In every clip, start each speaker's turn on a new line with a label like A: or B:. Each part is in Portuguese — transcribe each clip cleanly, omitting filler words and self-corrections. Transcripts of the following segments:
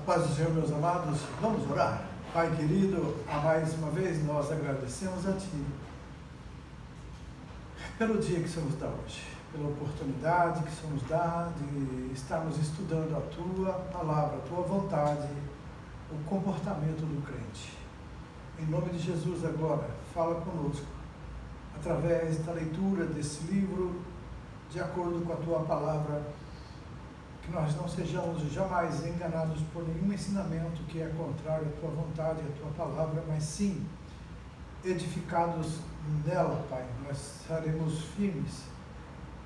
A: Paz do Senhor, meus amados, vamos orar? Pai querido, a mais uma vez nós agradecemos a Ti pelo dia que o Senhor nos dá hoje, pela oportunidade que o Senhor nos dá de estarmos estudando a Tua palavra, a Tua vontade, o comportamento do crente. Em nome de Jesus agora, fala conosco, através da leitura desse livro, de acordo com a Tua palavra, que nós não sejamos jamais enganados por nenhum ensinamento que é contrário à Tua vontade, à Tua palavra, mas sim edificados nela, Pai. Nós estaremos firmes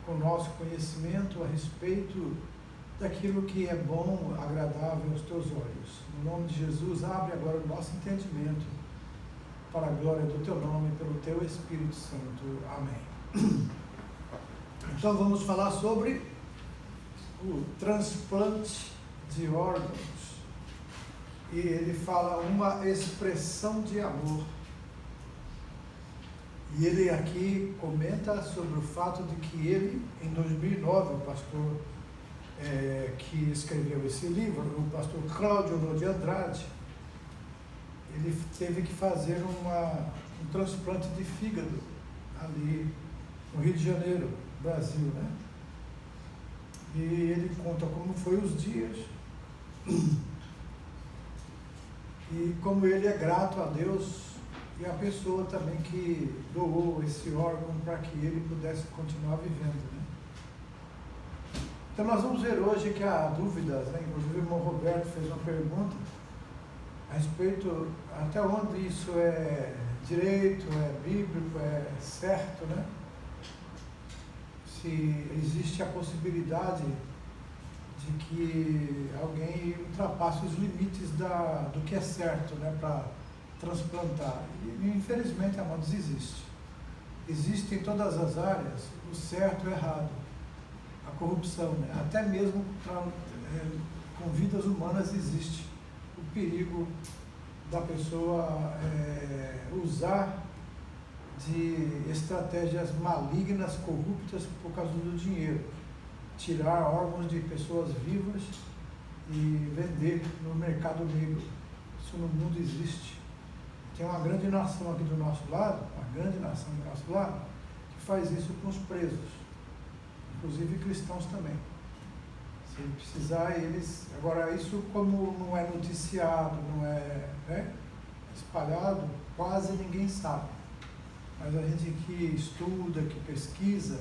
A: com o nosso conhecimento a respeito daquilo que é bom, agradável aos Teus olhos. No nome de Jesus, abre agora o nosso entendimento para a glória do Teu nome, pelo Teu Espírito Santo. Amém. Então vamos falar sobre o transplante de órgãos, e ele fala uma expressão de amor, e ele aqui comenta sobre o fato de que ele, em 2009, o pastor que escreveu esse livro, o pastor Cláudio de Andrade, ele teve que fazer um transplante de fígado ali no Rio de Janeiro, Brasil, né? E ele conta como foi os dias e como ele é grato a Deus e a pessoa também que doou esse órgão para que ele pudesse continuar vivendo, né? Então nós vamos ver hoje que há dúvidas, né? Inclusive o irmão Roberto fez uma pergunta a respeito até onde isso é direito, é bíblico, é certo, né? Se existe a possibilidade de que alguém ultrapasse os limites do que é certo, né, para transplantar. E infelizmente, amados, existe. Existe em todas as áreas o certo e o errado, a corrupção, né? Até mesmo com vidas humanas existe o perigo da pessoa usar de estratégias malignas, corruptas por causa do dinheiro, tirar órgãos de pessoas vivas e vender no mercado negro. Isso no mundo existe. Tem uma grande nação aqui do nosso lado, que faz isso com os presos, inclusive cristãos também. Se precisar, eles... Agora, isso como não é noticiado, não é, né, espalhado, quase ninguém sabe. Mas a gente que estuda, que pesquisa,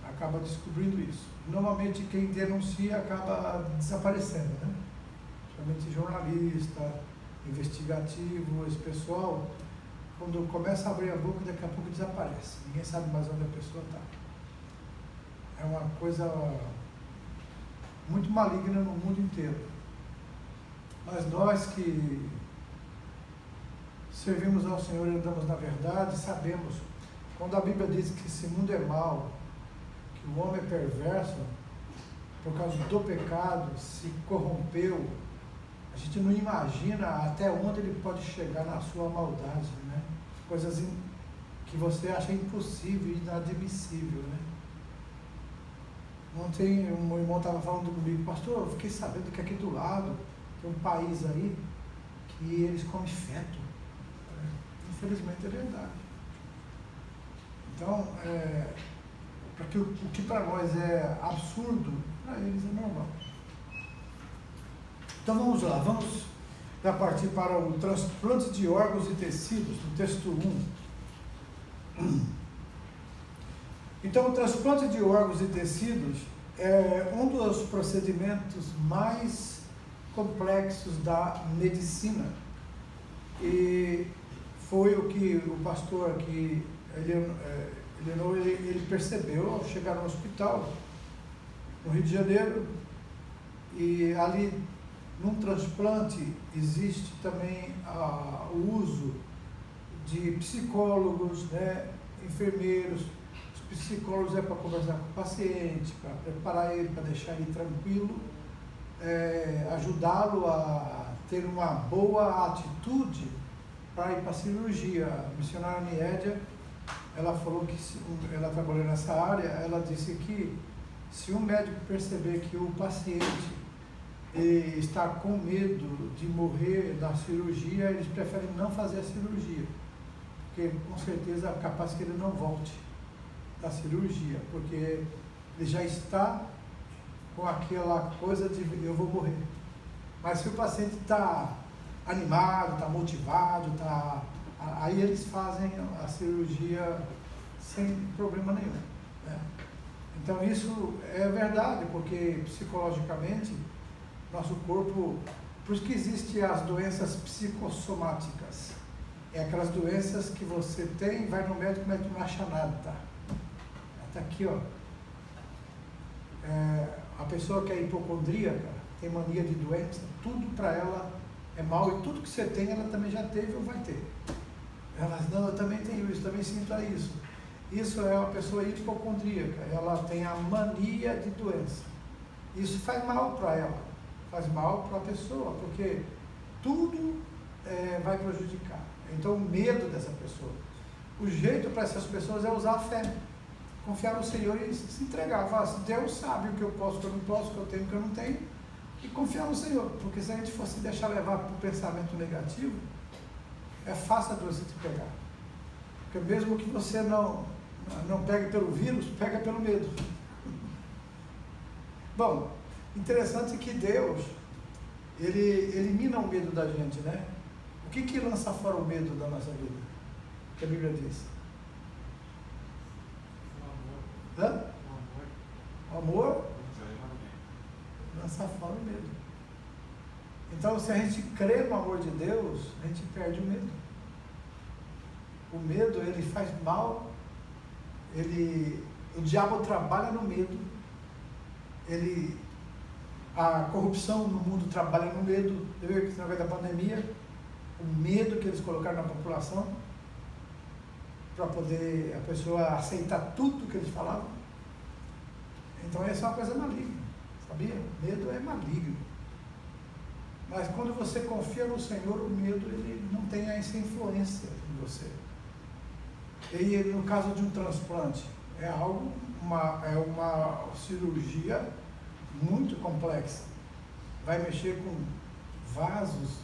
A: acaba descobrindo isso. Normalmente quem denuncia acaba desaparecendo, né? Principalmente jornalista, investigativo, esse pessoal, quando começa a abrir a boca, daqui a pouco desaparece. Ninguém sabe mais onde a pessoa está. É uma coisa muito maligna no mundo inteiro. Mas nós que servimos ao Senhor e andamos na verdade, sabemos, quando a Bíblia diz que esse mundo é mau, que o homem é perverso, por causa do pecado, se corrompeu, a gente não imagina até onde ele pode chegar na sua maldade, né? Coisas que você acha impossível e inadmissível, né? Ontem um irmão estava falando comigo, pastor, eu fiquei sabendo que aqui do lado tem um país aí que eles comem feto. Infelizmente é verdade. Então, porque o que para nós é absurdo, para eles é normal. Então vamos lá, vamos já partir para o transplante de órgãos e tecidos, no texto 1. Então, o transplante de órgãos e tecidos é um dos procedimentos mais complexos da medicina. E foi o que o pastor aqui, ele percebeu ao chegar no hospital, no Rio de Janeiro, e ali, num transplante, existe também o uso de psicólogos, né, enfermeiros. Os psicólogos é para conversar com o paciente, para preparar ele, para deixar ele tranquilo, ajudá-lo a ter uma boa atitude para ir para a cirurgia. A missionária Niédia, ela falou que, ela trabalhou nessa área, ela disse que se um médico perceber que o paciente e está com medo de morrer na cirurgia, eles preferem não fazer a cirurgia, porque com certeza é capaz que ele não volte da cirurgia, porque ele já está com aquela coisa de eu vou morrer. Mas se o paciente está animado, está motivado, aí eles fazem a cirurgia sem problema nenhum, né? Então isso é verdade, porque psicologicamente nosso corpo, por isso que existem as doenças psicossomáticas, é aquelas doenças que você tem, vai no médico, mas não acha nada, tá? Está aqui, ó. A pessoa que é hipocondríaca, tem mania de doença, tudo para ela é mal, e tudo que você tem, ela também já teve ou vai ter. Ela diz, não, eu também tenho isso, também sinto isso. Isso é uma pessoa hipocondríaca, ela tem a mania de doença. Isso faz mal para ela, faz mal para a pessoa, porque tudo vai prejudicar. Então, o medo dessa pessoa. O jeito para essas pessoas é usar a fé. Confiar no Senhor e se entregar. Falar assim, Deus sabe o que eu posso, o que eu não posso, o que eu tenho, o que eu não tenho. E confiar no Senhor. Porque se a gente fosse deixar levar para o pensamento negativo, é fácil a doença te pegar. Porque mesmo que você não pegue pelo vírus, pega pelo medo. Bom, interessante que Deus, Ele elimina o medo da gente, né? O que lança fora o medo da nossa vida? Que a Bíblia diz. O amor. O amor lança fora o medo. Então, se a gente crê no amor de Deus, a gente perde o medo. O medo, ele faz mal. O diabo trabalha no medo. A corrupção no mundo trabalha no medo. Viu que através da pandemia, o medo que eles colocaram na população, para poder a pessoa aceitar tudo que eles falavam. Então essa é uma coisa maligna, sabia? Medo é maligno. Mas quando você confia no Senhor, o medo ele não tem essa influência em você. E no caso de um transplante, é uma cirurgia muito complexa. Vai mexer com vasos,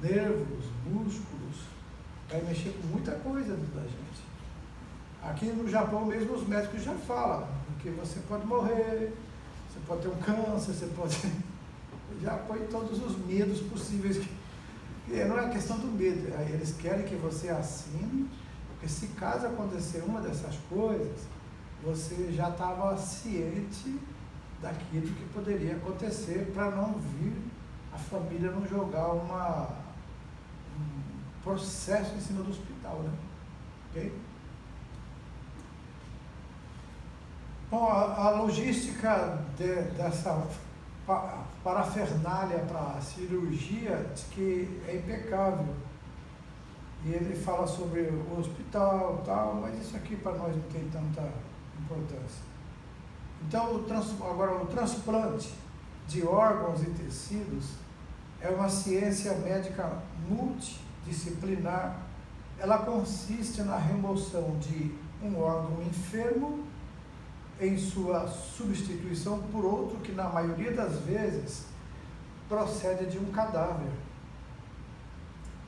A: nervos, músculos, vai mexer com muita coisa dentro da gente. Aqui no Japão mesmo os médicos já falam que você pode morrer, você pode ter um câncer, você pode... Já põe todos os medos possíveis. Não é questão do medo, eles querem que você assine, porque se caso acontecer uma dessas coisas, você já estava ciente daquilo que poderia acontecer, para não vir a família não jogar um processo em cima do hospital, né? Ok? Bom, a logística dessa parafernália para a cirurgia diz que é impecável. E ele fala sobre o hospital e tal, mas isso aqui para nós não tem tanta importância. Então, agora o transplante de órgãos e tecidos é uma ciência médica multidisciplinar. Ela consiste na remoção de um órgão enfermo em sua substituição por outro que, na maioria das vezes, procede de um cadáver.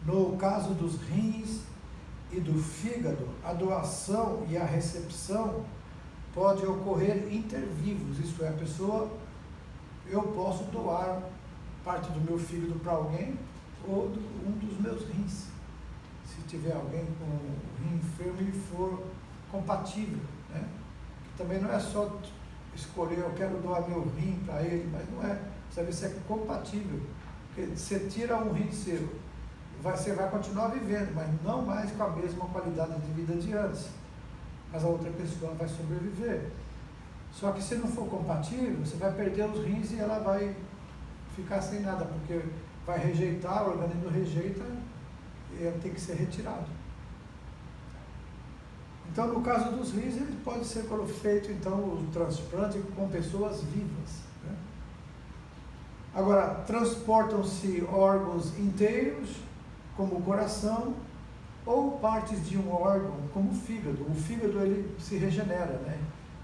A: No caso dos rins e do fígado, a doação e a recepção pode ocorrer intervivos, isto é, eu posso doar parte do meu fígado para alguém ou um dos meus rins, se tiver alguém com o rim enfermo e for compatível, né? Também não é só escolher, eu quero doar meu rim para ele, mas não é, você ver se é compatível, porque você tira um rim seu, você vai continuar vivendo, mas não mais com a mesma qualidade de vida de antes, mas a outra pessoa vai sobreviver. Só que se não for compatível, você vai perder os rins e ela vai ficar sem nada, porque vai rejeitar, o organismo rejeita e ela tem que ser retirado. Então, no caso dos rins, ele pode ser feito então o transplante com pessoas vivas, né? Agora, transportam-se órgãos inteiros, como o coração, ou partes de um órgão, como o fígado. O fígado ele se regenera, né?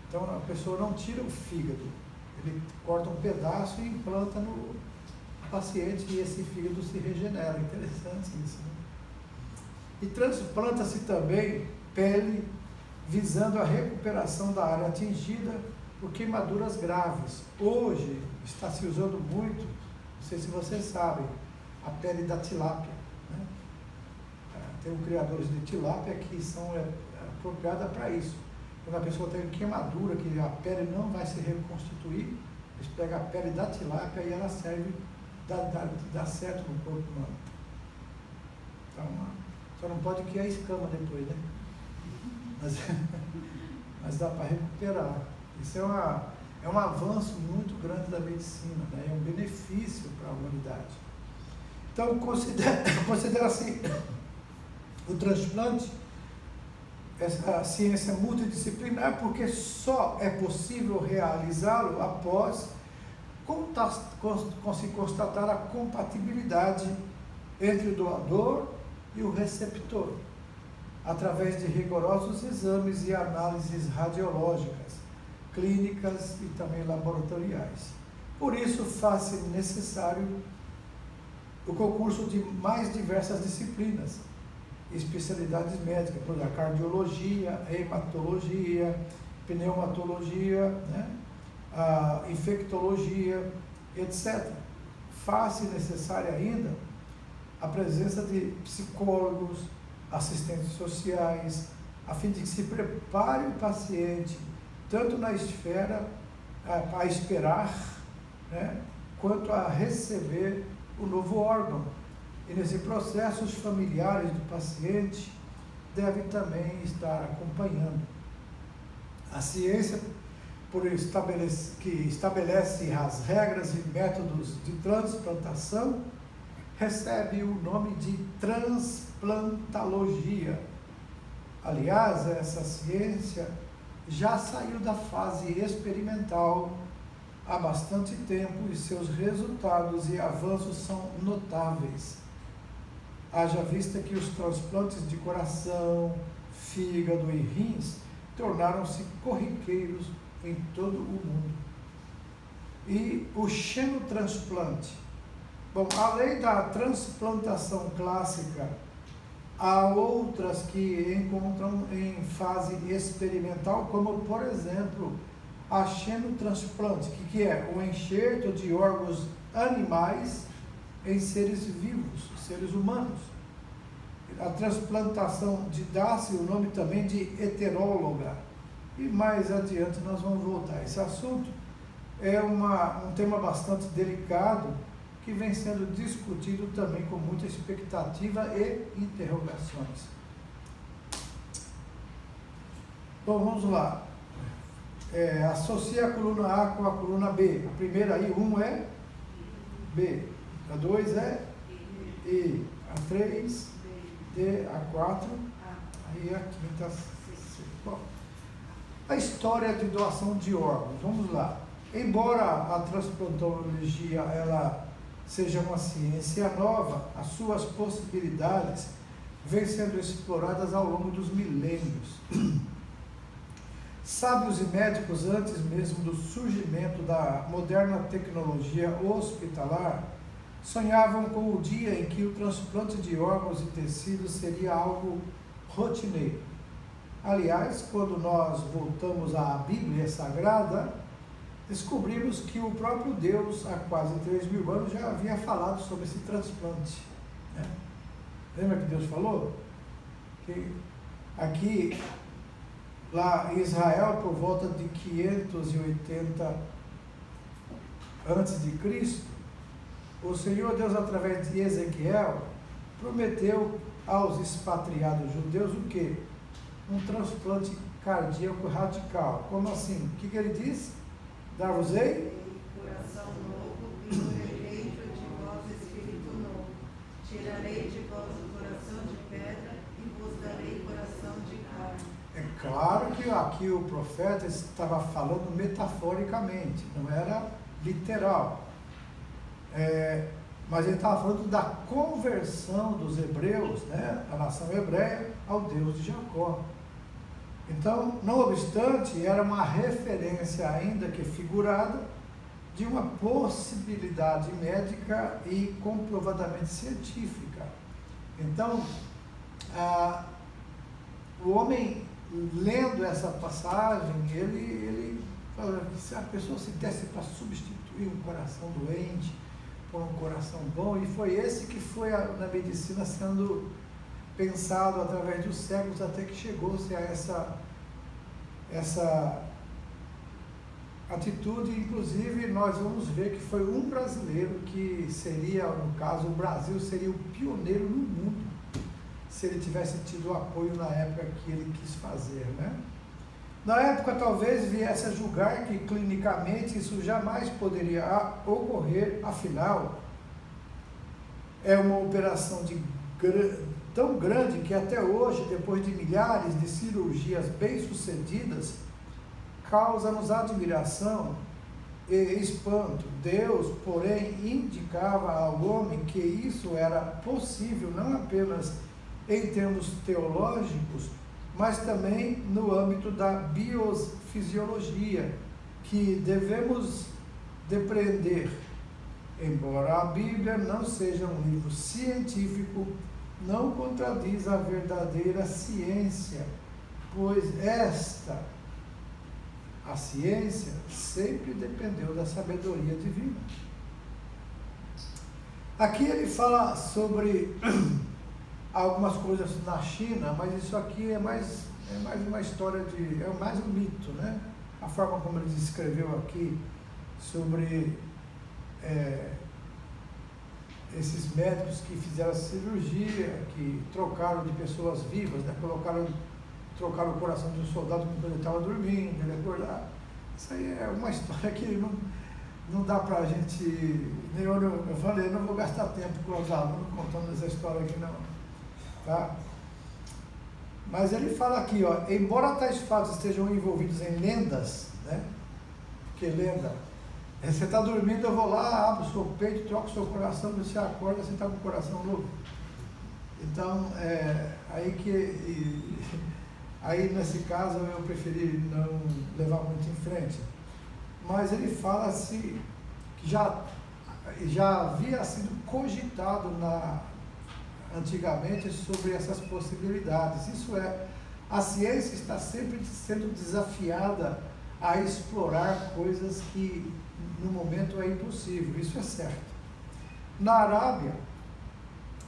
A: Então a pessoa não tira o fígado, Ele corta um pedaço e implanta no paciente e esse fígado se regenera. Interessante isso, né? E transplanta-se também pele, visando a recuperação da área atingida por queimaduras graves. Hoje está se usando muito, não sei se vocês sabem, a pele da tilápia, né? Tem criadores de tilápia que são apropriadas para isso. Quando a pessoa tem queimadura, que a pele não vai se reconstituir, eles pegam a pele da tilápia e ela serve, dá certo no corpo humano. Então, só não pode criar escama depois, né? Mas dá para recuperar. Isso é um avanço muito grande da medicina, né? É um benefício para a humanidade. Então, considera-se o transplante essa ciência multidisciplinar porque só é possível realizá-lo após se constatar a compatibilidade entre o doador e o receptor, através de rigorosos exames e análises radiológicas, clínicas e também laboratoriais. Por isso, faz-se necessário o concurso de mais diversas disciplinas, especialidades médicas, por exemplo, cardiologia, hematologia, pneumatologia, né? A infectologia, etc. Faz-se necessária ainda a presença de psicólogos, assistentes sociais, a fim de que se prepare o paciente, tanto na esfera a esperar, né, quanto a receber o novo órgão. E nesse processo, os familiares do paciente devem também estar acompanhando. A ciência, que estabelece as regras e métodos de transplantação, recebe o nome de transplantologia. Aliás, essa ciência já saiu da fase experimental há bastante tempo e seus resultados e avanços são notáveis. Haja vista que os transplantes de coração, fígado e rins tornaram-se corriqueiros em todo o mundo. E o xenotransplante. Bom, além da transplantação clássica, há outras que encontram em fase experimental, como, por exemplo, a xenotransplante, que é o enxerto de órgãos animais em seres vivos, seres humanos. A transplantação dá-se o nome também de heteróloga. E mais adiante nós vamos voltar a esse assunto. É um tema bastante delicado, que vem sendo discutido também com muita expectativa e interrogações. Bom, vamos lá. Associa a coluna A com a coluna B. A primeira aí, 1 é B. A 2 é E. A 3, D. A 4, aí a quinta C. Bom, a história de doação de órgãos. Vamos lá. Embora a transplantologia, ela seja uma ciência nova, as suas possibilidades vêm sendo exploradas ao longo dos milênios. Sábios e médicos, antes mesmo do surgimento da moderna tecnologia hospitalar, sonhavam com o dia em que o transplante de órgãos e tecidos seria algo rotineiro. Aliás, quando nós voltamos à Bíblia Sagrada, descobrimos que o próprio Deus, há quase 3.000 anos, já havia falado sobre esse transplante, né? Lembra que Deus falou? Que aqui, lá em Israel, por volta de 580 a.C., o Senhor Deus, através de Ezequiel, prometeu aos expatriados judeus o quê? Um transplante cardíaco radical. Como assim? O que ele disse? Dar-vos-ei
B: coração novo e porei dentro de vós espírito novo. Tirarei de vós o coração de pedra e vos darei coração de carne.
A: É claro que aqui o profeta estava falando metaforicamente, não era literal. Mas ele estava falando da conversão dos hebreus, né, a nação hebreia, ao Deus de Jacó. Então, não obstante, era uma referência ainda que figurada de uma possibilidade médica e comprovadamente científica. Então, o homem, lendo essa passagem, ele fala que se a pessoa se desse para substituir um coração doente por um coração bom, e foi esse que foi na medicina sendo pensado através dos séculos, até que chegou-se a essa atitude. Inclusive, nós vamos ver que foi um brasileiro que seria, no caso, o Brasil seria o pioneiro no mundo, se ele tivesse tido o apoio na época que ele quis fazer, né? Na época, talvez viesse a julgar que clinicamente isso jamais poderia ocorrer, afinal, é uma operação tão grande que até hoje, depois de milhares de cirurgias bem-sucedidas, causa-nos admiração e espanto. Deus, porém, indicava ao homem que isso era possível não apenas em termos teológicos, mas também no âmbito da biofisiologia, que devemos depreender. Embora a Bíblia não seja um livro científico, não contradiz a verdadeira ciência, pois a ciência, sempre dependeu da sabedoria divina. Aqui ele fala sobre algumas coisas na China, mas isso aqui é mais uma história é mais um mito, né? A forma como ele descreveu aqui sobre esses médicos que fizeram a cirurgia, que trocaram de pessoas vivas, né? Trocaram o coração de um soldado quando ele estava dormindo, ele acordar. Isso aí é uma história que não dá para a gente... Eu falei, eu não vou gastar tempo com os alunos contando essa história aqui não. Tá? Mas ele fala aqui, ó, embora tais fatos estejam envolvidos em lendas, né? Porque lenda, você está dormindo, eu vou lá, abro o seu peito, troco o seu coração, você acorda, você está com o coração louco. Então, aí nesse caso eu preferi não levar muito em frente. Mas ele fala assim, que já havia sido cogitado antigamente sobre essas possibilidades. Isso é, a ciência está sempre sendo desafiada a explorar coisas que no momento é impossível, isso é certo. Na Arábia,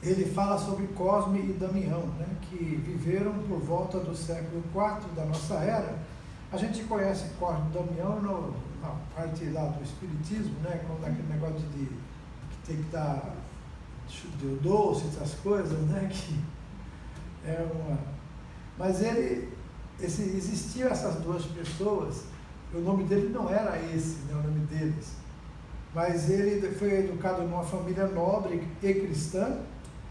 A: ele fala sobre Cosme e Damião, né, que viveram por volta do século IV da nossa era. A gente conhece Cosme e Damião na parte lá do espiritismo, né, quando aquele negócio de que tem que dar de doce, essas coisas, né, que é uma... Mas existiam essas duas pessoas, o nome dele não era esse, né, o nome deles, mas ele foi educado numa família nobre e cristã,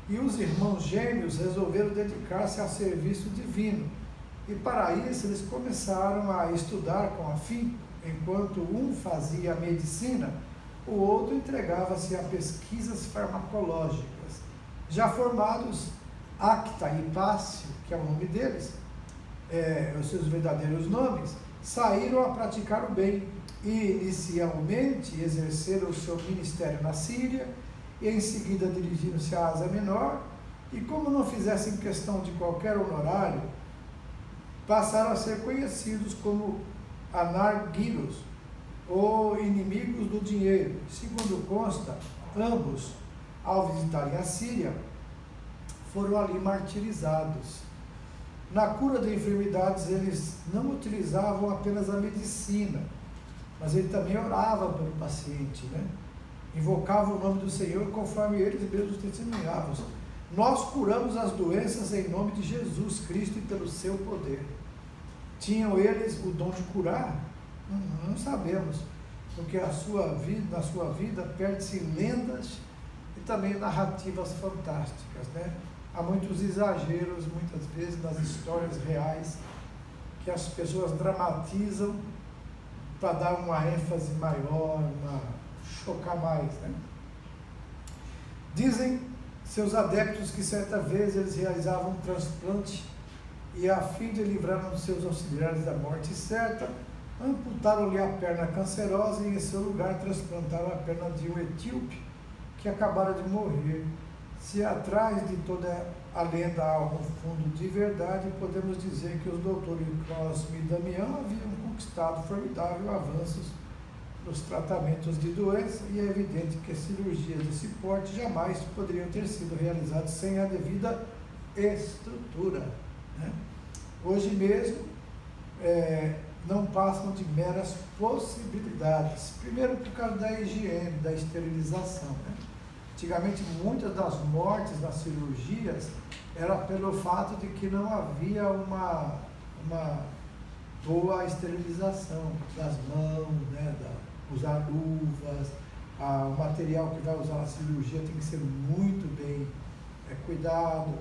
A: e os irmãos gêmeos resolveram dedicar-se ao serviço divino, e para isso eles começaram a estudar com afinco. Enquanto um fazia a medicina, o outro entregava-se a pesquisas farmacológicas. Já formados, Acta e Pácio, que é o nome deles, os seus verdadeiros nomes, saíram a praticar o bem e inicialmente exerceram o seu ministério na Síria e em seguida dirigiram-se à Ásia Menor, e como não fizessem questão de qualquer honorário, passaram a ser conhecidos como anarguiros, ou inimigos do dinheiro. Segundo consta, ambos, ao visitarem a Síria, foram ali martirizados. Na cura de enfermidades, eles não utilizavam apenas a medicina, mas ele também orava pelo paciente, né? Invocava o nome do Senhor conforme eles mesmos testemunhavam. Nós curamos as doenças em nome de Jesus Cristo e pelo seu poder. Tinham eles o dom de curar? Não sabemos, porque na sua vida perde-se lendas e também narrativas fantásticas, né? Há muitos exageros, muitas vezes, nas histórias reais, que as pessoas dramatizam para dar uma ênfase maior, chocar mais, né? Dizem seus adeptos que certa vez eles realizavam um transplante e, a fim de livrar um dos seus auxiliares da morte certa, Amputaram-lhe a perna cancerosa e, em seu lugar, transplantaram a perna de um etíope que acabara de morrer. Se atrás de toda a lenda há um fundo de verdade, podemos dizer que os doutores Cosme e Damião haviam conquistado formidáveis avanços nos tratamentos de doença, e é evidente que cirurgias desse porte jamais poderiam ter sido realizadas sem a devida estrutura, né? Hoje mesmo não passam de meras possibilidades. Primeiro, por causa da higiene, da esterilização, né? Antigamente, muitas das mortes nas cirurgias era pelo fato de que não havia uma boa esterilização das mãos, né? Usar luvas, o material que vai usar na cirurgia tem que ser muito bem cuidado.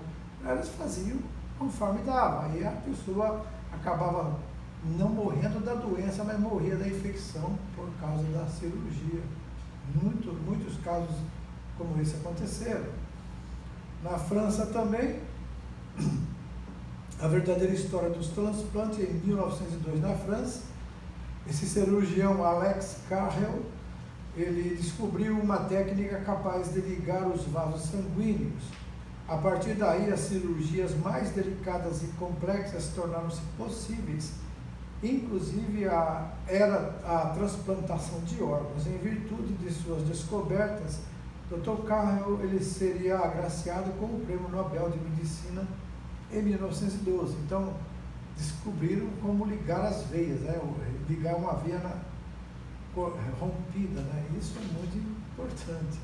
A: Elas faziam conforme dava, aí a pessoa acabava não morrendo da doença, mas morria da infecção por causa da cirurgia. Muitos casos como esse aconteceram. Na França também, a verdadeira história dos transplantes, em 1902 na França, esse cirurgião Alex Carrel, ele descobriu uma técnica capaz de ligar os vasos sanguíneos. A partir daí, as cirurgias mais delicadas e complexas tornaram-se possíveis, inclusive a transplantação de órgãos. Em virtude de suas descobertas, Dr. Carrel ele seria agraciado com o Prêmio Nobel de Medicina em 1912. Então, descobriram como ligar as veias, né? Ligar uma veia rompida, né? Isso é muito importante.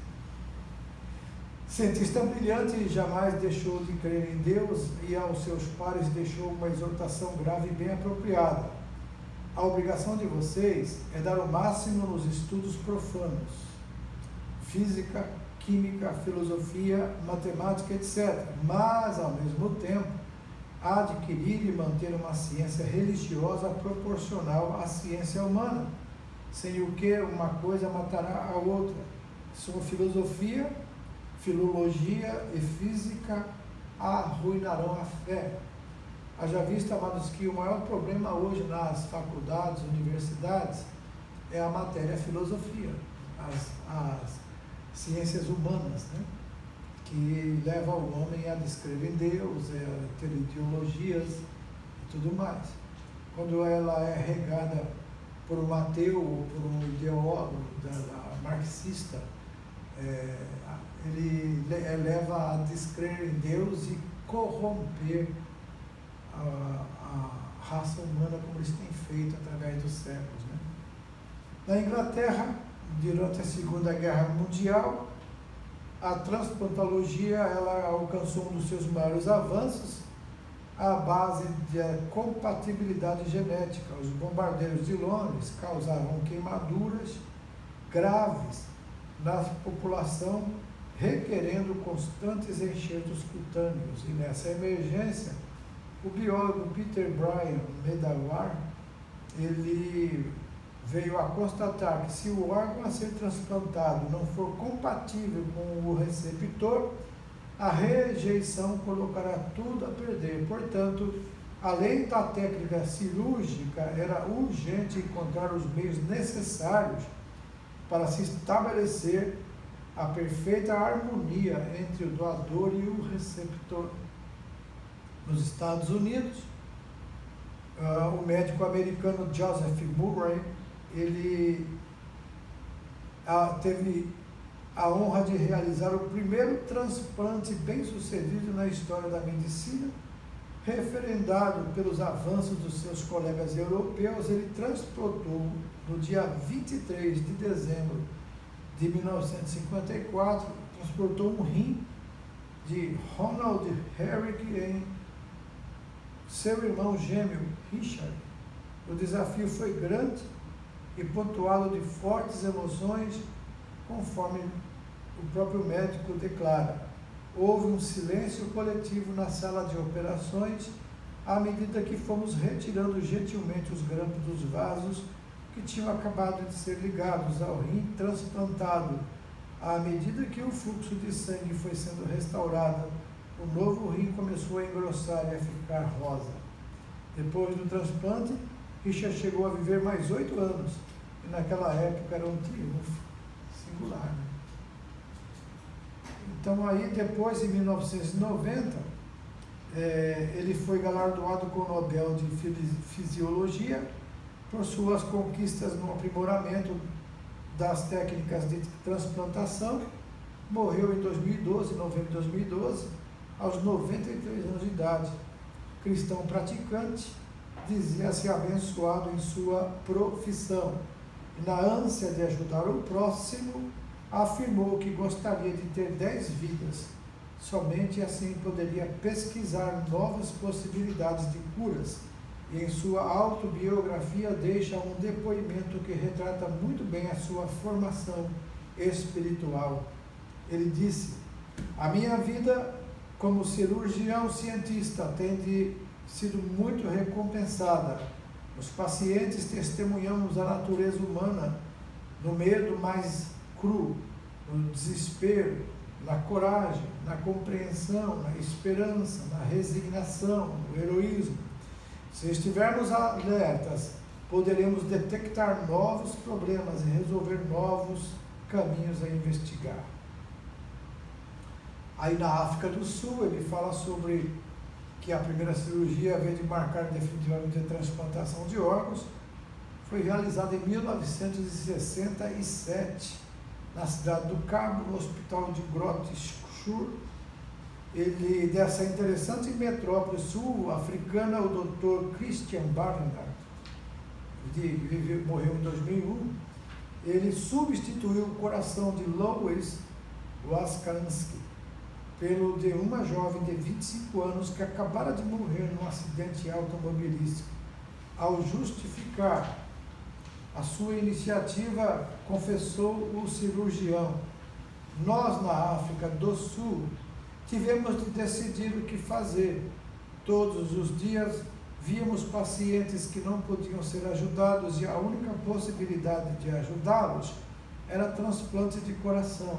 A: Cientista brilhante, jamais deixou de crer em Deus e aos seus pares deixou uma exortação grave e bem apropriada. A obrigação de vocês é dar o máximo nos estudos profanos, física, química, filosofia, matemática, etc., mas, ao mesmo tempo, adquirir e manter uma ciência religiosa proporcional à ciência humana, sem o que uma coisa matará a outra. Sua filosofia, filologia e física arruinarão a fé. Haja visto, amados, que o maior problema hoje nas faculdades, universidades, é a matéria filosofia, as ciências humanas, né? Que leva o homem a descrever em Deus, a ter ideologias e tudo mais. Quando ela é regada por um ateu ou por um ideólogo marxista, ele leva a descrer em Deus e corromper a raça humana como eles têm feito através dos séculos, né? Na Inglaterra, durante a Segunda Guerra Mundial, a transplantologia ela alcançou um dos seus maiores avanços à base da compatibilidade genética. Os bombardeiros de Londres causavam queimaduras graves na população, requerendo constantes enxertos cutâneos. E nessa emergência, o biólogo Peter Bryan Medawar, ele veio a constatar que se o órgão a ser transplantado não for compatível com o receptor, a rejeição colocará tudo a perder. Portanto, além da técnica cirúrgica, era urgente encontrar os meios necessários para se estabelecer a perfeita harmonia entre o doador e o receptor. Nos Estados Unidos, o médico americano Joseph Murray, ele teve a honra de realizar o primeiro transplante bem-sucedido na história da medicina. Referendado pelos avanços dos seus colegas europeus, ele transplantou no dia 23 de dezembro de 1954, transportou um rim de Ronald Herrick em seu irmão gêmeo, Richard. O desafio foi grande e pontuado de fortes emoções, conforme o próprio médico declara. Houve um silêncio coletivo na sala de operações, à medida que fomos retirando gentilmente os grampos dos vasos que tinham acabado de ser ligados ao rim transplantado. À medida que o fluxo de sangue foi sendo restaurado, o novo rim começou a engrossar e a ficar rosa. Depois do transplante, Richard chegou a viver mais 8 anos, e naquela época era um triunfo singular. Né? Então aí depois, em 1990, ele foi galardoado com o Nobel de Fisiologia por suas conquistas no aprimoramento das técnicas de transplantação. Morreu em 2012, em novembro de 2012, aos 93 anos de idade. Cristão praticante, dizia-se abençoado em sua profissão. E na ânsia de ajudar o próximo, afirmou que gostaria de ter 10 vidas. Somente assim poderia pesquisar novas possibilidades de curas. E em sua autobiografia deixa um depoimento que retrata muito bem a sua formação espiritual. Ele disse: a minha vida como cirurgião cientista tem sido muito recompensada. Os pacientes testemunhamos a natureza humana no medo mais cru, no desespero, na coragem, na compreensão, na esperança, na resignação, no heroísmo. Se estivermos alertas, poderemos detectar novos problemas e resolver novos caminhos a investigar. Aí na África do Sul, ele fala sobre que a primeira cirurgia, ao invés de marcar definitivamente a transplantação de órgãos, foi realizada em 1967, na cidade do Cabo, no hospital de Groote Schuur. Ele, dessa interessante metrópole sul-africana, o Dr. Christian Barnard, morreu em 2001, ele substituiu o coração de Louis Waskansky pelo de uma jovem de 25 anos que acabara de morrer num acidente automobilístico. Ao justificar a sua iniciativa, confessou o cirurgião: nós na África do Sul tivemos de decidir o que fazer. Todos os dias víamos pacientes que não podiam ser ajudados e a única possibilidade de ajudá-los era transplante de coração.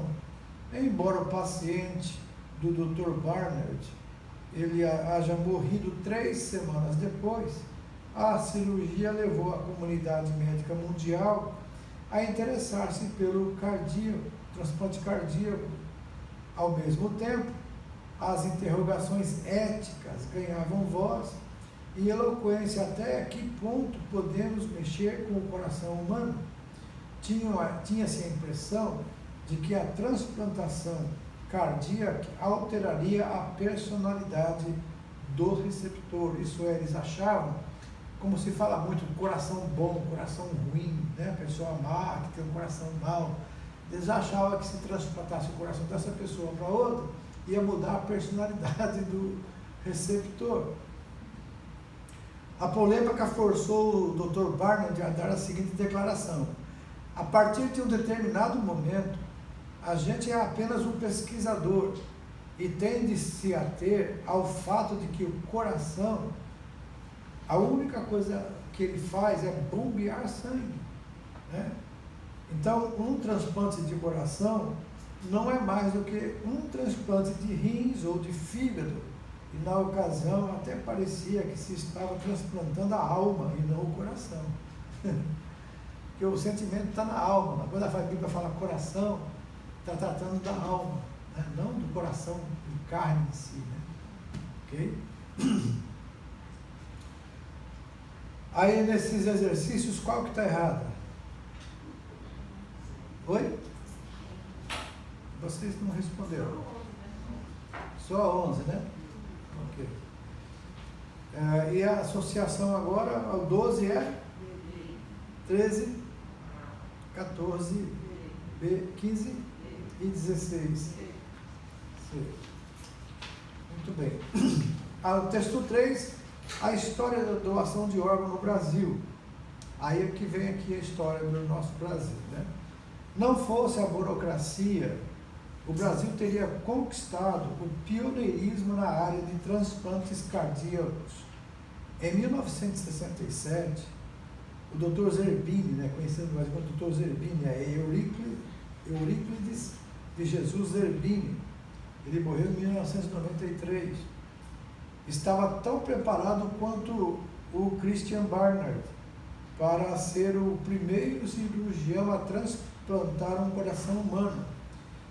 A: Embora o paciente do Dr. Barnard ele haja morrido 3 semanas depois, a cirurgia levou a comunidade médica mundial a interessar-se pelo transplante cardíaco. Ao mesmo tempo, as interrogações éticas ganhavam voz e eloquência. Até que ponto podemos mexer com o coração humano? Tinha-se a impressão de que a transplantação cardíaca alteraria a personalidade do receptor. Isso é, eles achavam, como se fala muito, coração bom, coração ruim, né? A pessoa má, que tem um coração mau. Eles achavam que se transplantasse o coração dessa pessoa para outra, ia mudar a personalidade do receptor. A polêmica forçou o Dr. Barnard a dar a seguinte declaração: a partir de um determinado momento, a gente é apenas um pesquisador e tem de se ater ao fato de que o coração, a única coisa que ele faz é bombear sangue, né? Então, um transplante de coração não é mais do que um transplante de rins ou de fígado. E na ocasião até parecia que se estava transplantando a alma e não o coração. Porque o sentimento está na alma. Quando a Bíblia fala coração, está tratando da alma, né? Não do coração de carne em si. Né? Ok? Aí nesses exercícios, qual que está errado? Oi? Vocês não responderam. Só 11, né? Ok. E a associação agora, o 12 é 13, 14, 15 e 16. Muito bem. O texto 3, a história da doação de órgão no Brasil. Aí é que vem aqui a história do nosso Brasil, né? Não fosse a burocracia, o Brasil teria conquistado o pioneirismo na área de transplantes cardíacos. Em 1967, o Dr. Zerbini, né, conhecido mais como Dr. Zerbini, é Euríclides de Jesus Zerbini, ele morreu em 1993, estava tão preparado quanto o Christian Barnard para ser o primeiro cirurgião a transplantar um coração humano.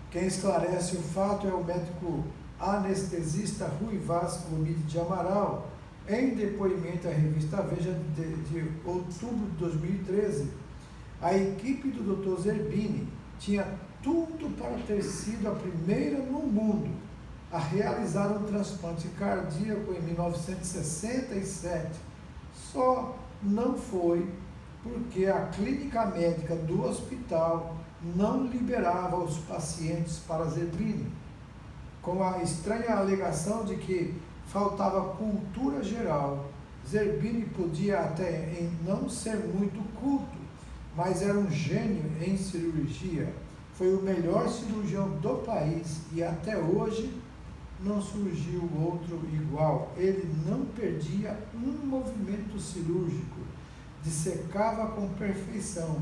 A: Quem esclarece o fato é o médico anestesista Rui Vaz Gomide de Amaral, em depoimento à revista Veja de outubro de 2013. A equipe do Dr. Zerbini tinha tudo para ter sido a primeira no mundo a realizar um transplante cardíaco em 1967. Só não foi porque a clínica médica do hospital não liberava os pacientes para Zerbini, com a estranha alegação de que faltava cultura geral. Zerbini podia até não ser muito culto, mas era um gênio em cirurgia. Foi o melhor cirurgião do país e até hoje não surgiu outro igual. Ele não perdia um movimento cirúrgico, dissecava com perfeição.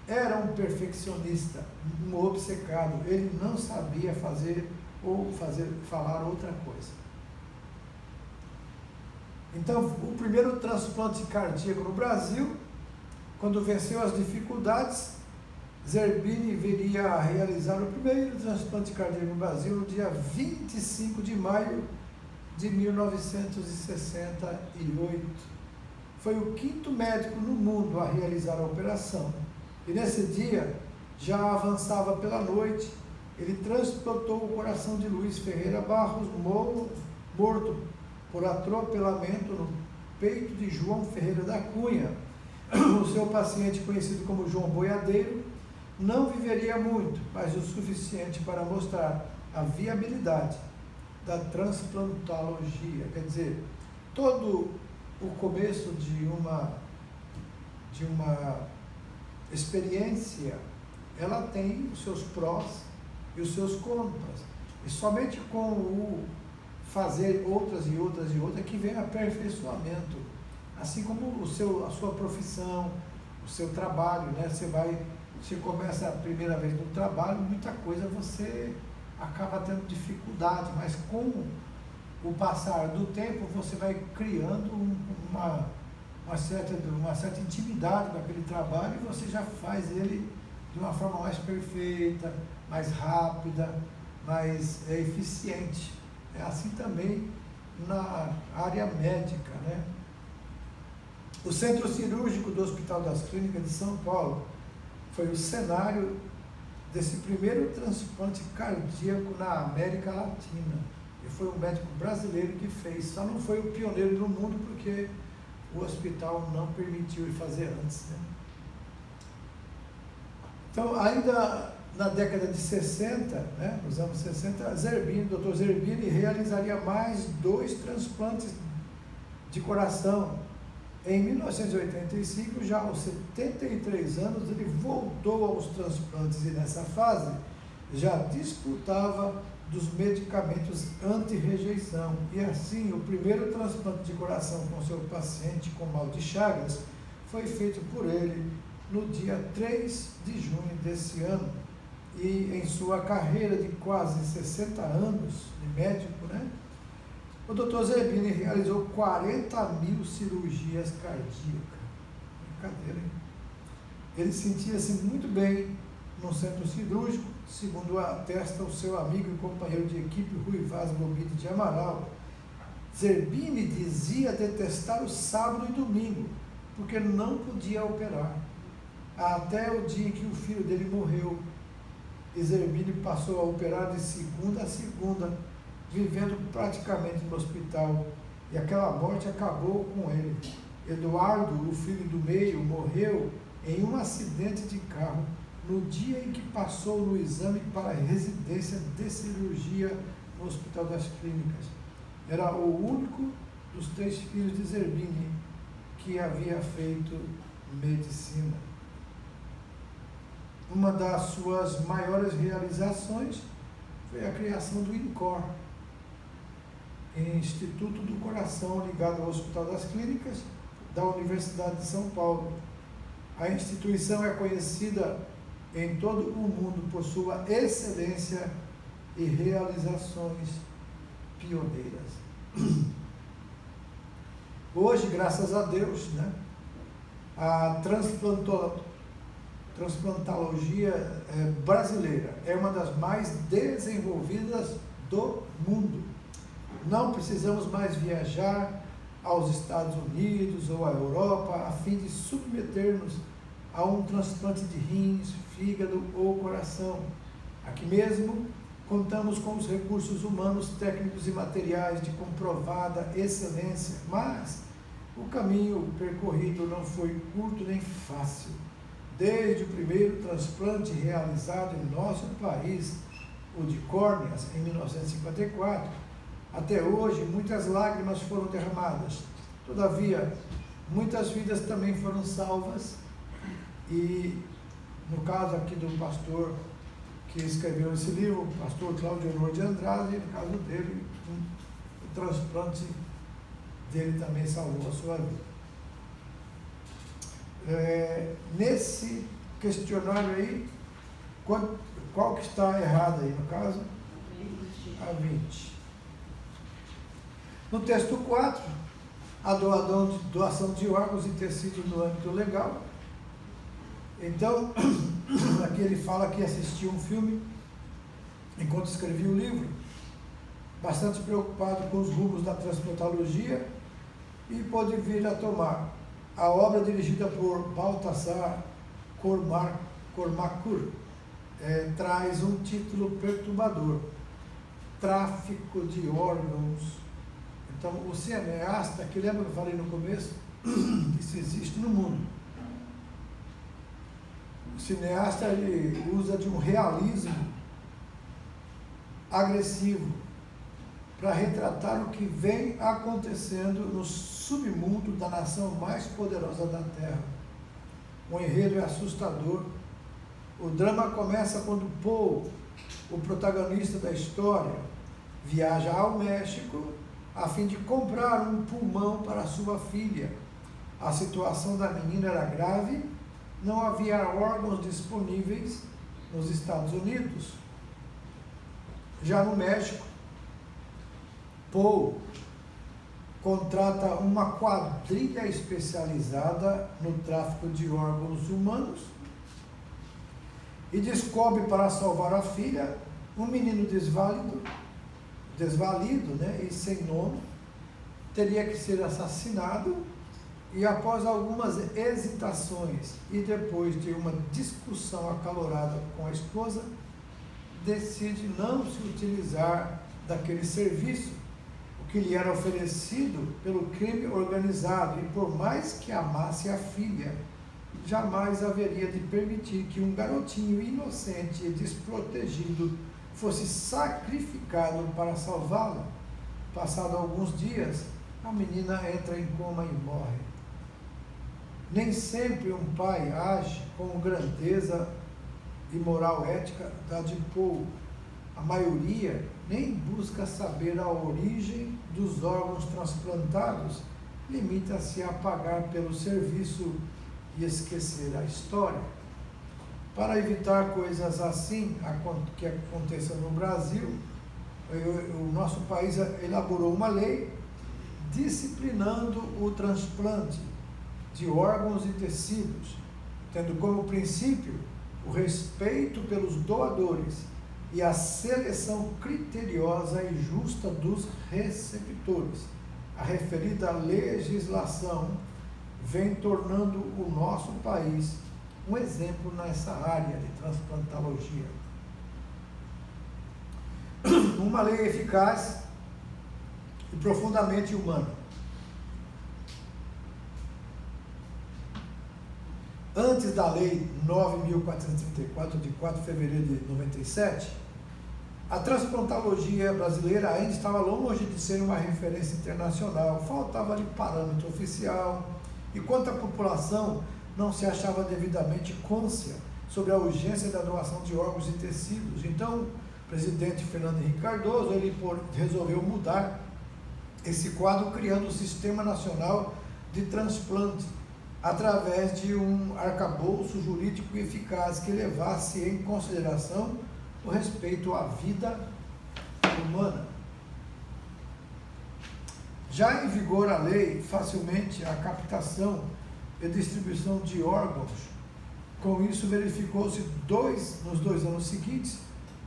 A: Era um perfeccionista, um obcecado. Ele não sabia falar outra coisa. Então, o primeiro transplante cardíaco no Brasil, quando venceu as dificuldades, Zerbini viria a realizar o primeiro transplante cardíaco no Brasil no dia 25 de maio de 1968. Foi o quinto médico no mundo a realizar a operação. E nesse dia, já avançava pela noite, ele transplantou o coração de Luiz Ferreira Barros, morto por atropelamento no peito de João Ferreira da Cunha. O seu paciente, conhecido como João Boiadeiro, não viveria muito, mas o suficiente para mostrar a viabilidade da transplantologia. Quer dizer, todo o começo de uma experiência, ela tem os seus prós e os seus contras. E somente com o fazer outras e outras e outras que vem aperfeiçoamento. Assim como a sua profissão, o seu trabalho, né? Você começa a primeira vez no trabalho, muita coisa você acaba tendo dificuldade, mas com o passar do tempo você vai criando uma certa intimidade com aquele trabalho e você já faz ele de uma forma mais perfeita, mais rápida, mais eficiente. É assim também na área médica, né? O Centro Cirúrgico do Hospital das Clínicas de São Paulo foi o cenário desse primeiro transplante cardíaco na América Latina. E foi um médico brasileiro que fez. Só não foi o pioneiro do mundo porque o hospital não permitiu ele fazer antes, né? Então, ainda na década de 60, né, nos anos 60, o Dr. Zerbini realizaria mais 2 transplantes de coração. Em 1985, já aos 73 anos, ele voltou aos transplantes e nessa fase já disputava dos medicamentos anti-rejeição. E assim, o primeiro transplante de coração com seu paciente com mal de Chagas foi feito por ele no dia 3 de junho desse ano. E em sua carreira de quase 60 anos de médico, né, o Dr. Zerbini realizou 40.000 cirurgias cardíacas. Brincadeira, hein? Ele sentia-se muito bem no centro cirúrgico, segundo atesta o seu amigo e companheiro de equipe Rui Vaz Gomide de Amaral. Zerbini dizia detestar o sábado e domingo, porque não podia operar. Até o dia em que o filho dele morreu. E Zerbini passou a operar de segunda a segunda, vivendo praticamente no hospital. E aquela morte acabou com ele. Eduardo, o filho do meio, morreu em um acidente de carro no dia em que passou no exame para a residência de cirurgia no Hospital das Clínicas. Era o único dos 3 filhos de Zerbini que havia feito medicina. Uma das suas maiores realizações foi a criação do INCOR, Instituto do Coração, ligado ao Hospital das Clínicas da Universidade de São Paulo. A instituição é conhecida em todo o mundo por sua excelência e realizações pioneiras. Hoje, graças a Deus, né, A transplantologia brasileira é uma das mais desenvolvidas do mundo. Não precisamos mais viajar aos Estados Unidos ou à Europa a fim de submeter-nos a um transplante de rins, fígado ou coração. Aqui mesmo, contamos com os recursos humanos, técnicos e materiais de comprovada excelência, mas o caminho percorrido não foi curto nem fácil. Desde o primeiro transplante realizado em nosso país, o de córneas, em 1954, até hoje, muitas lágrimas foram derramadas. Todavia, muitas vidas também foram salvas. E, no caso aqui do pastor que escreveu esse livro, o pastor Cláudio Honor de Andrade, no caso dele, o transplante dele também salvou a sua vida. Nesse questionário aí, qual que está errado aí, no caso? A 20. No texto 4, a doação de órgãos e tecidos no âmbito legal. Então, aqui ele fala que assistiu um filme enquanto escrevia o livro, bastante preocupado com os rumos da transplantologia, e pôde vir a tomar a obra dirigida por Baltasar Kormákur. Traz um título perturbador: Tráfico de órgãos. Então, o cineasta, que lembra que eu falei no começo, isso existe no mundo. O cineasta, ele usa de um realismo agressivo para retratar o que vem acontecendo no submundo da nação mais poderosa da Terra. O enredo é assustador. O drama começa quando Paul, o protagonista da história, viaja ao México a fim de comprar um pulmão para sua filha. A situação da menina era grave, não havia órgãos disponíveis nos Estados Unidos. Já no México, Paul contrata uma quadrilha especializada no tráfico de órgãos humanos e descobre, para salvar a filha, um menino desvalido, e sem nome, teria que ser assassinado, e após algumas hesitações e depois de uma discussão acalorada com a esposa, decide não se utilizar daquele serviço, o que lhe era oferecido pelo crime organizado, e por mais que amasse a filha, jamais haveria de permitir que um garotinho inocente e desprotegido fosse sacrificado para salvá-la. Passado alguns dias, a menina entra em coma e morre. Nem sempre um pai age com grandeza e moral ética da de Paul. A maioria nem busca saber a origem dos órgãos transplantados, limita-se a pagar pelo serviço e esquecer a história. Para evitar coisas assim que aconteçam no Brasil, o nosso país elaborou uma lei disciplinando o transplante de órgãos e tecidos, tendo como princípio o respeito pelos doadores e a seleção criteriosa e justa dos receptores. A referida legislação vem tornando o nosso país um exemplo nessa área de transplantologia. Uma lei eficaz e profundamente humana. Antes da Lei 9.434, de 4 de fevereiro de 97, a transplantologia brasileira ainda estava longe de ser uma referência internacional, faltava-lhe parâmetro oficial, e quanto à população, não se achava devidamente cônscia sobre a urgência da doação de órgãos e tecidos. Então, o presidente Fernando Henrique Cardoso, ele resolveu mudar esse quadro, criando o Sistema Nacional de Transplante, através de um arcabouço jurídico eficaz que levasse em consideração o respeito à vida humana. Já em vigor a lei, facilmente a captação e distribuição de órgãos. Com isso, verificou-se nos 2 anos seguintes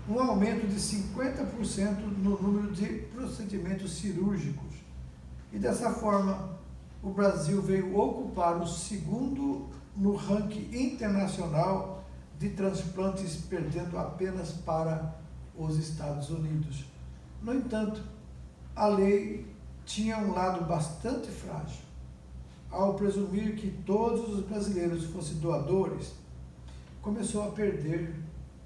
A: um aumento de 50% no número de procedimentos cirúrgicos. E dessa forma, o Brasil veio ocupar o segundo no ranking internacional de transplantes, perdendo apenas para os Estados Unidos. No entanto, a lei tinha um lado bastante frágil. Ao presumir que todos os brasileiros fossem doadores, começou a perder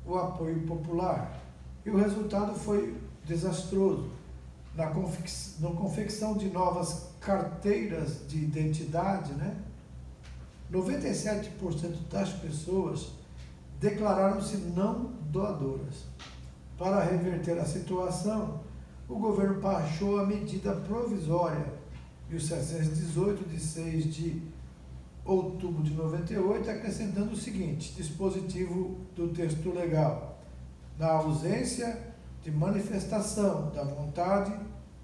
A: o apoio popular. E o resultado foi desastroso. Na confecção de novas carteiras de identidade, 97% das pessoas declararam-se não doadoras. Para reverter a situação, o governo baixou a medida provisória 1718, de 6 de outubro de 98, acrescentando o seguinte dispositivo do texto legal: na ausência de manifestação da vontade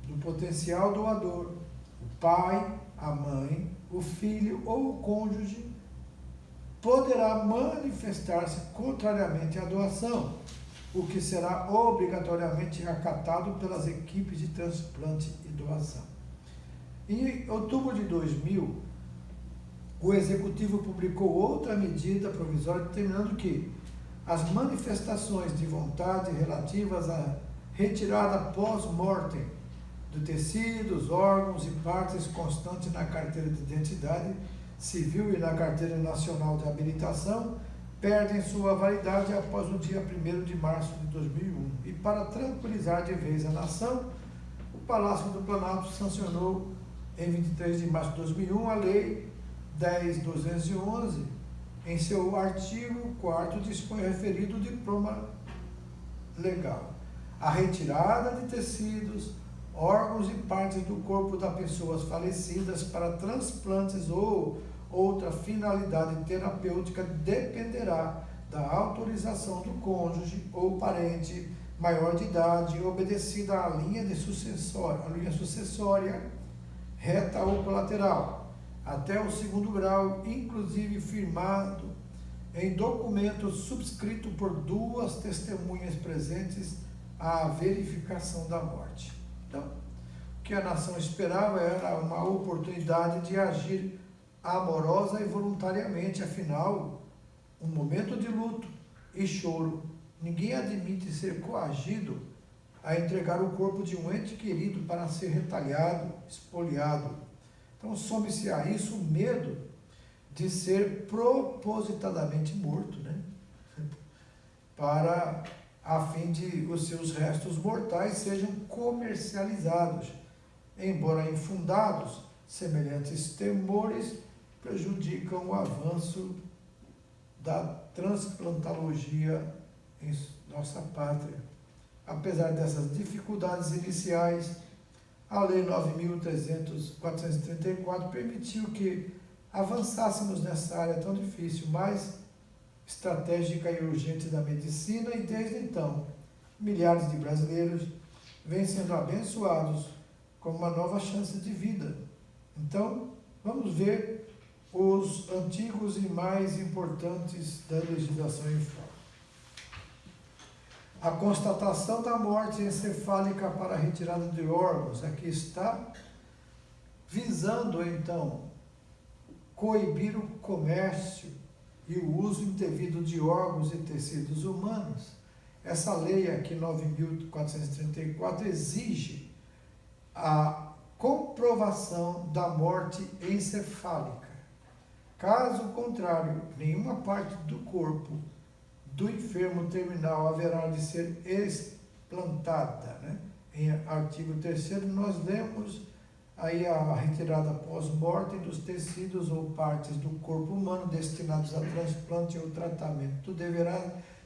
A: do potencial doador, o pai, a mãe, o filho ou o cônjuge poderá manifestar-se contrariamente à doação, o que será obrigatoriamente acatado pelas equipes de transplante e doação. Em outubro de 2000, o Executivo publicou outra medida provisória determinando que as manifestações de vontade relativas à retirada pós-mortem de tecidos, órgãos e partes constantes na carteira de identidade civil e na carteira nacional de habilitação perdem sua validade após o dia 1º de março de 2001. E para tranquilizar de vez a nação, o Palácio do Planalto sancionou em 23 de março de 2001 a Lei 10.211, em seu artigo 4º dispõe referido diploma legal. A retirada de tecidos, órgãos e partes do corpo das pessoas falecidas para transplantes ou outra finalidade terapêutica dependerá da autorização do cônjuge ou parente maior de idade, obedecida à linha sucessória reta ou colateral, até o 2º grau, inclusive firmado em documento subscrito por 2 testemunhas presentes à verificação da morte. Então, o que a nação esperava era uma oportunidade de agir amorosa e voluntariamente, afinal, um momento de luto e choro. Ninguém admite ser coagido a entregar o corpo de um ente querido para ser retalhado, espoliado. Então, some-se a isso o medo de ser propositadamente morto, para a fim de os seus restos mortais sejam comercializados. Embora infundados, semelhantes temores prejudicam o avanço da transplantologia em nossa pátria. Apesar dessas dificuldades iniciais, a Lei 9.434 permitiu que avançássemos nessa área tão difícil, mas estratégica e urgente da medicina, e desde então, milhares de brasileiros vêm sendo abençoados com uma nova chance de vida. Então, vamos ver os antigos e mais importantes da legislação em forma. A constatação da morte encefálica para a retirada de órgãos, aqui está, visando então coibir o comércio e o uso indevido de órgãos e tecidos humanos. Essa lei aqui, 9.434, exige a comprovação da morte encefálica. Caso contrário, nenhuma parte do corpo do enfermo terminal haverá de ser explantada. Em artigo 3º, nós lemos aí a retirada pós-mortem dos tecidos ou partes do corpo humano destinados a transplante ou tratamento deverá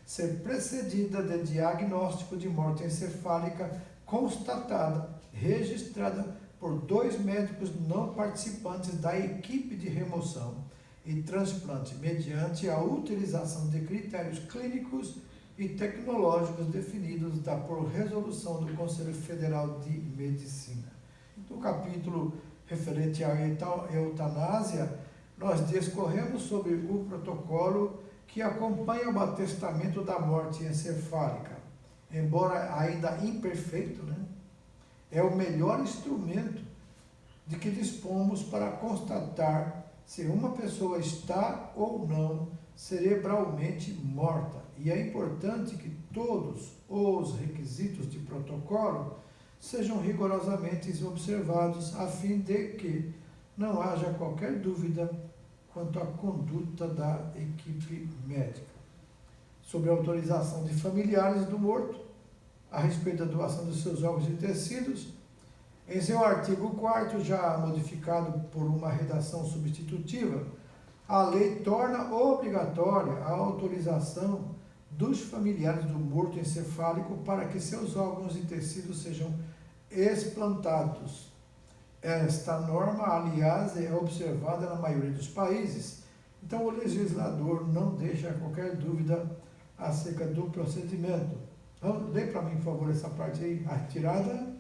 A: ser precedida de diagnóstico de morte encefálica constatada, registrada por 2 médicos não participantes da equipe de remoção e transplante, mediante a utilização de critérios clínicos e tecnológicos definidos por resolução do Conselho Federal de Medicina. No capítulo referente à eutanásia, nós discorremos sobre o protocolo que acompanha o atestamento da morte encefálica. Embora ainda imperfeito, né, é o melhor instrumento de que dispomos para constatar se uma pessoa está ou não cerebralmente morta. E é importante que todos os requisitos de protocolo sejam rigorosamente observados, a fim de que não haja qualquer dúvida quanto à conduta da equipe médica. Sobre a autorização de familiares do morto, a respeito da doação dos seus órgãos e tecidos, em seu artigo 4º, já modificado por uma redação substitutiva, a lei torna obrigatória a autorização dos familiares do morto encefálico para que seus órgãos e tecidos sejam explantados. Esta norma, aliás, é observada na maioria dos países, então o legislador não deixa qualquer dúvida acerca do procedimento. Então, lê para mim, por favor, essa parte aí, a retirada.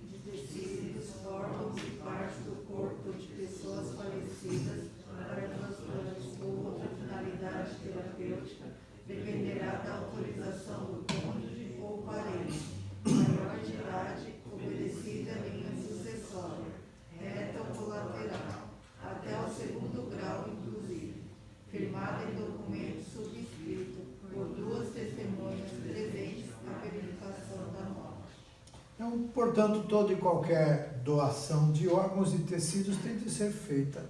B: De tecidos, órgãos e partes do corpo de pessoas falecidas para transplantes ou outra finalidade terapêutica dependerá da autorização do cônjuge ou parente, maior de idade, obedecida a linha sucessória, reta ou colateral, até o segundo grau, inclusive, firmada em documento subscrito por duas testemunhas presentes na verificação da morte.
A: Então, portanto, toda e qualquer doação de órgãos e tecidos tem de ser feita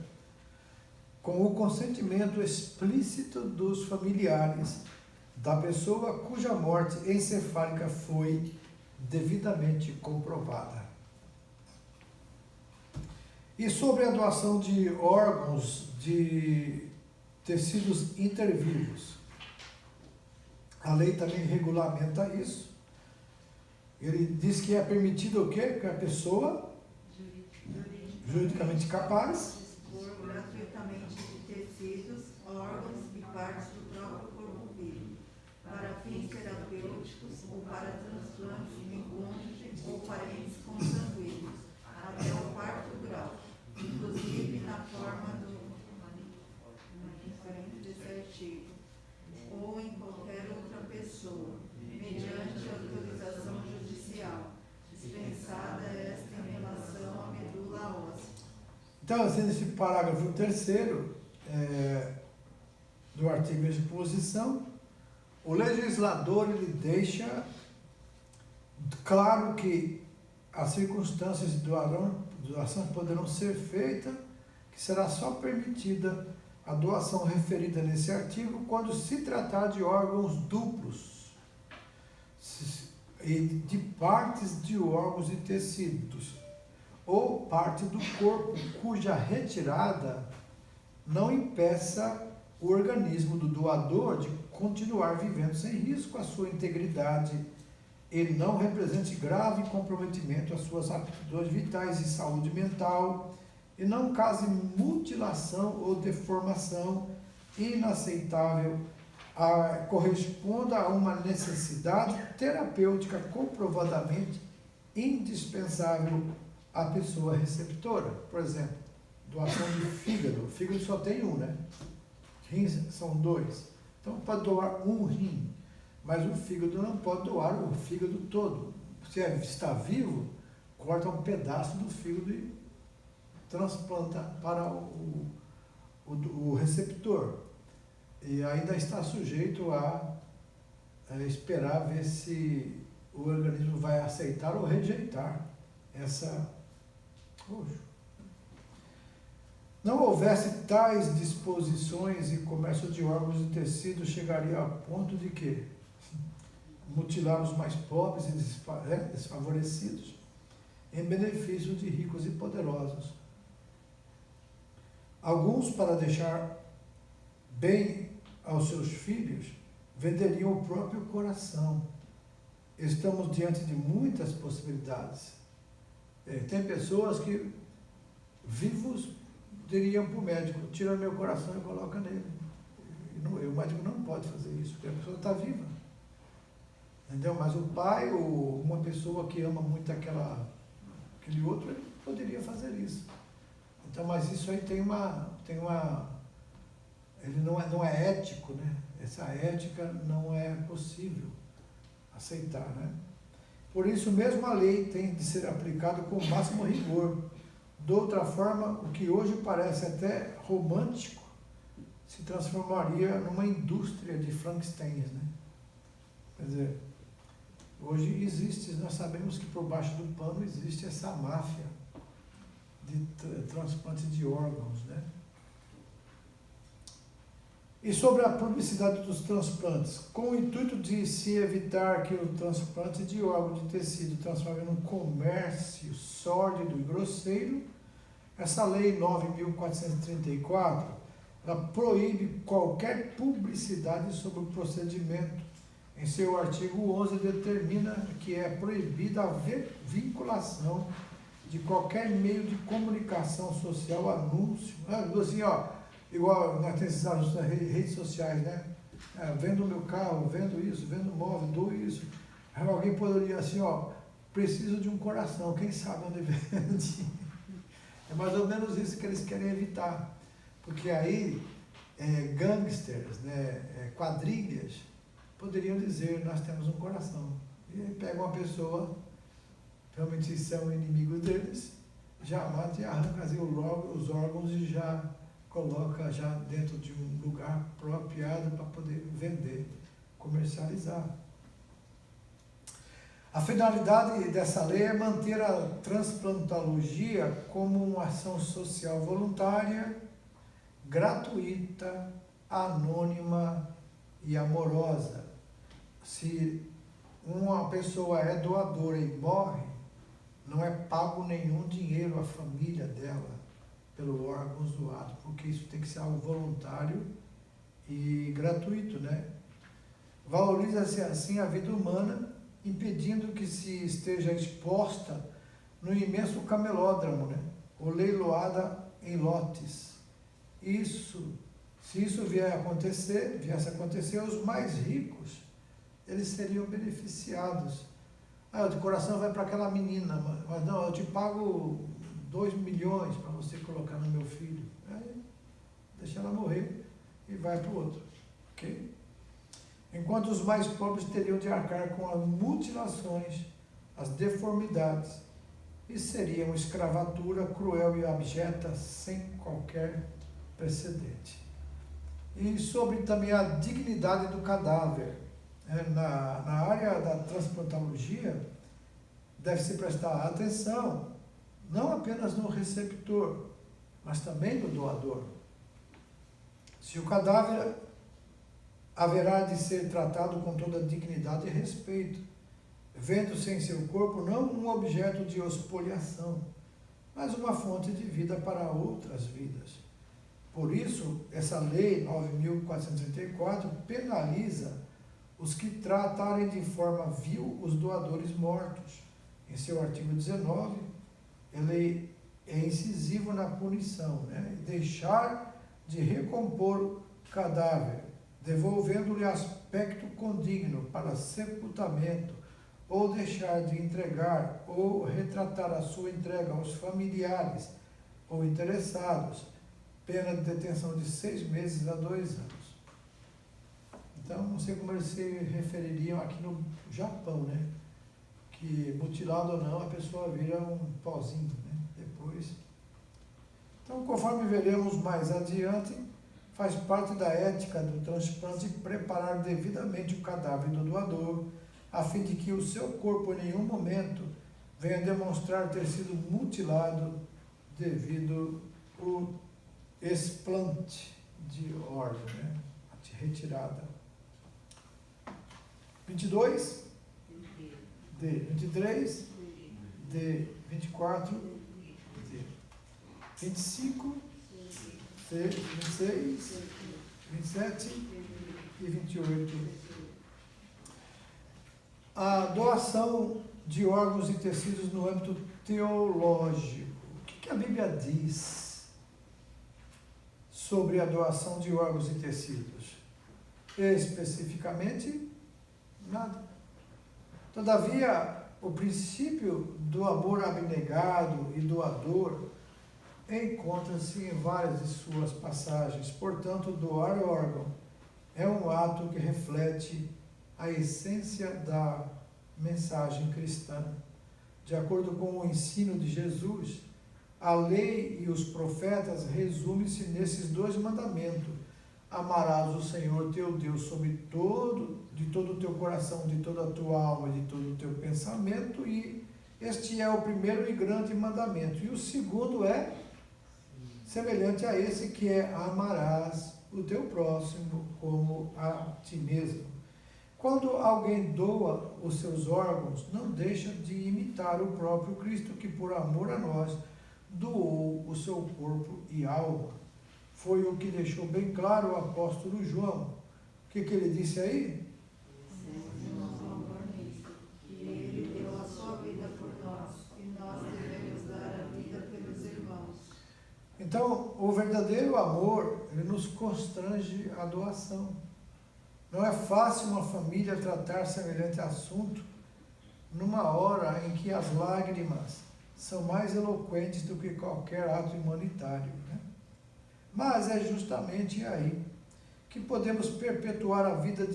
A: com o consentimento explícito dos familiares da pessoa cuja morte encefálica foi devidamente comprovada. E sobre a doação de órgãos de tecidos intervivos, a lei também regulamenta isso. Ele diz que é permitido o quê? Que a pessoa juridicamente capaz
B: dispor gratuitamente de tecidos, órgãos e partes do próprio corpo vivo, para fins terapêuticos ou para transplantes em cônjuge ou parentes consanguíneos, até o quarto grau, inclusive na forma do desse artigo, ou em qualquer outra pessoa, mediante autorização judicial, dispensada esta em relação à medula óssea.
A: Então, assim, nesse parágrafo 3º do artigo de exposição, o legislador ele deixa claro que as circunstâncias de doação poderão ser feitas, que será só permitida a doação referida nesse artigo quando se tratar de órgãos duplos e de partes de órgãos e tecidos, ou parte do corpo cuja retirada não impeça o organismo do doador de continuar vivendo sem risco à sua integridade e não represente grave comprometimento às suas aptidões vitais e saúde mental e não cause mutilação ou deformação inaceitável, corresponda a uma necessidade terapêutica comprovadamente indispensável à pessoa receptora. Por exemplo, doação de fígado. O fígado só tem um, né? Rins são 2. Então pode doar um rim, mas o fígado não pode doar o fígado todo. Se está vivo, corta um pedaço do fígado e transplanta para o receptor. E ainda está sujeito a esperar ver se o organismo vai aceitar ou rejeitar essa. Não houvesse tais disposições e comércio de órgãos e tecidos chegaria ao ponto de que mutilar os mais pobres e desfavorecidos em benefício de ricos e poderosos. Alguns, para deixar bem aos seus filhos, venderiam o próprio coração. Estamos diante de muitas possibilidades. Tem pessoas que, vivos, diriam para o médico: tira meu coração e coloca nele. O médico não pode fazer isso, porque a pessoa está viva. Entendeu? Mas o pai, ou uma pessoa que ama muito aquele outro, ele poderia fazer isso. Então, mas isso aí ele não é ético, né? Essa ética não é possível aceitar, né? Por isso mesmo a lei tem de ser aplicada com o máximo rigor. De outra forma, o que hoje parece até romântico se transformaria numa indústria de Frankensteins, né? Quer dizer, hoje existe, nós sabemos que por baixo do pano existe essa máfia de transplante de órgãos, né? E sobre a publicidade dos transplantes, com o intuito de se evitar que o transplante de órgão de tecido transforme num comércio sórdido e grosseiro, essa lei 9.434, ela proíbe qualquer publicidade sobre o procedimento. Em seu artigo 11 determina que é proibida a vinculação de qualquer meio de comunicação social, anúncio, assim, ó, igual nós temos nas redes sociais, né? Vendo o meu carro, vendo isso, vendo móvel, dou isso. Aí alguém poderia assim, ó, preciso de um coração, quem sabe onde vende? É mais ou menos isso que eles querem evitar. Porque aí, gangsters, né, quadrilhas, poderiam dizer, nós temos um coração. E aí pega uma pessoa, realmente são inimigos deles, já mata e arranca assim, os órgãos e já coloca já dentro de um lugar apropriado para poder vender, comercializar. A finalidade dessa lei é manter a transplantologia como uma ação social voluntária, gratuita, anônima e amorosa. Se uma pessoa é doadora e morre, não é pago nenhum dinheiro à família dela pelo órgão doado, porque isso tem que ser algo voluntário e gratuito, né? Valoriza-se assim a vida humana, impedindo que se esteja exposta no imenso camelódromo, né? Ou leiloada em lotes. Se isso viesse a acontecer, os mais ricos, eles seriam beneficiados. O teu coração vai para aquela menina, mas não, eu te pago 2 milhões para você colocar no meu filho. Aí, deixa ela morrer e vai para o outro. Ok? Enquanto os mais pobres teriam de arcar com as mutilações, as deformidades, e seria uma escravatura cruel e abjeta sem qualquer precedente. E sobre também a dignidade do cadáver. Na área da transplantologia, deve-se prestar atenção não apenas no receptor, mas também no doador. Se o cadáver haverá de ser tratado com toda dignidade e respeito, vendo-se em seu corpo não um objeto de expoliação, mas uma fonte de vida para outras vidas. Por isso, essa lei 9.434 penaliza os que tratarem de forma vil os doadores mortos. Em seu artigo 19, ele é incisivo na punição, né? Deixar de recompor o cadáver, devolvendo-lhe aspecto condigno para sepultamento, ou deixar de entregar ou retratar a sua entrega aos familiares ou interessados, pena de detenção de 6 meses a 2 anos. Então, não sei como eles se refeririam aqui no Japão, né? Que mutilado ou não, a pessoa vira um pozinho, né? Depois. Então, conforme veremos mais adiante, faz parte da ética do transplante preparar devidamente o cadáver do doador, a fim de que o seu corpo em nenhum momento venha demonstrar ter sido mutilado devido ao explante de órgão, né? A retirada. 22, D. 23, D. 24, D. 25, C. 26, 27 e 28. A doação de órgãos e tecidos no âmbito teológico. O que a Bíblia diz sobre a doação de órgãos e tecidos? Especificamente, nada. Todavia, o princípio do amor abnegado e doador encontra-se em várias de suas passagens. Portanto, doar órgão é um ato que reflete a essência da mensagem cristã. De acordo com o ensino de Jesus, a lei e os profetas resumem-se nesses dois mandamentos: amarás o Senhor teu Deus de todo o teu coração, de toda a tua alma, de todo o teu pensamento, e este é o primeiro e grande mandamento. E o segundo é semelhante a esse, que é: amarás o teu próximo como a ti mesmo. Quando alguém doa os seus órgãos, não deixa de imitar o próprio Cristo, que por amor a nós doou o seu corpo e alma. Foi o que deixou bem claro o apóstolo João. O que ele disse aí?
B: Que ele deu a sua vida por nós, e nós devemos dar a vida pelos irmãos.
A: Então, o verdadeiro amor, ele nos constrange à doação. Não é fácil uma família tratar semelhante assunto numa hora em que as lágrimas são mais eloquentes do que qualquer ato humanitário, né? Mas é justamente aí que podemos perpetuar a vida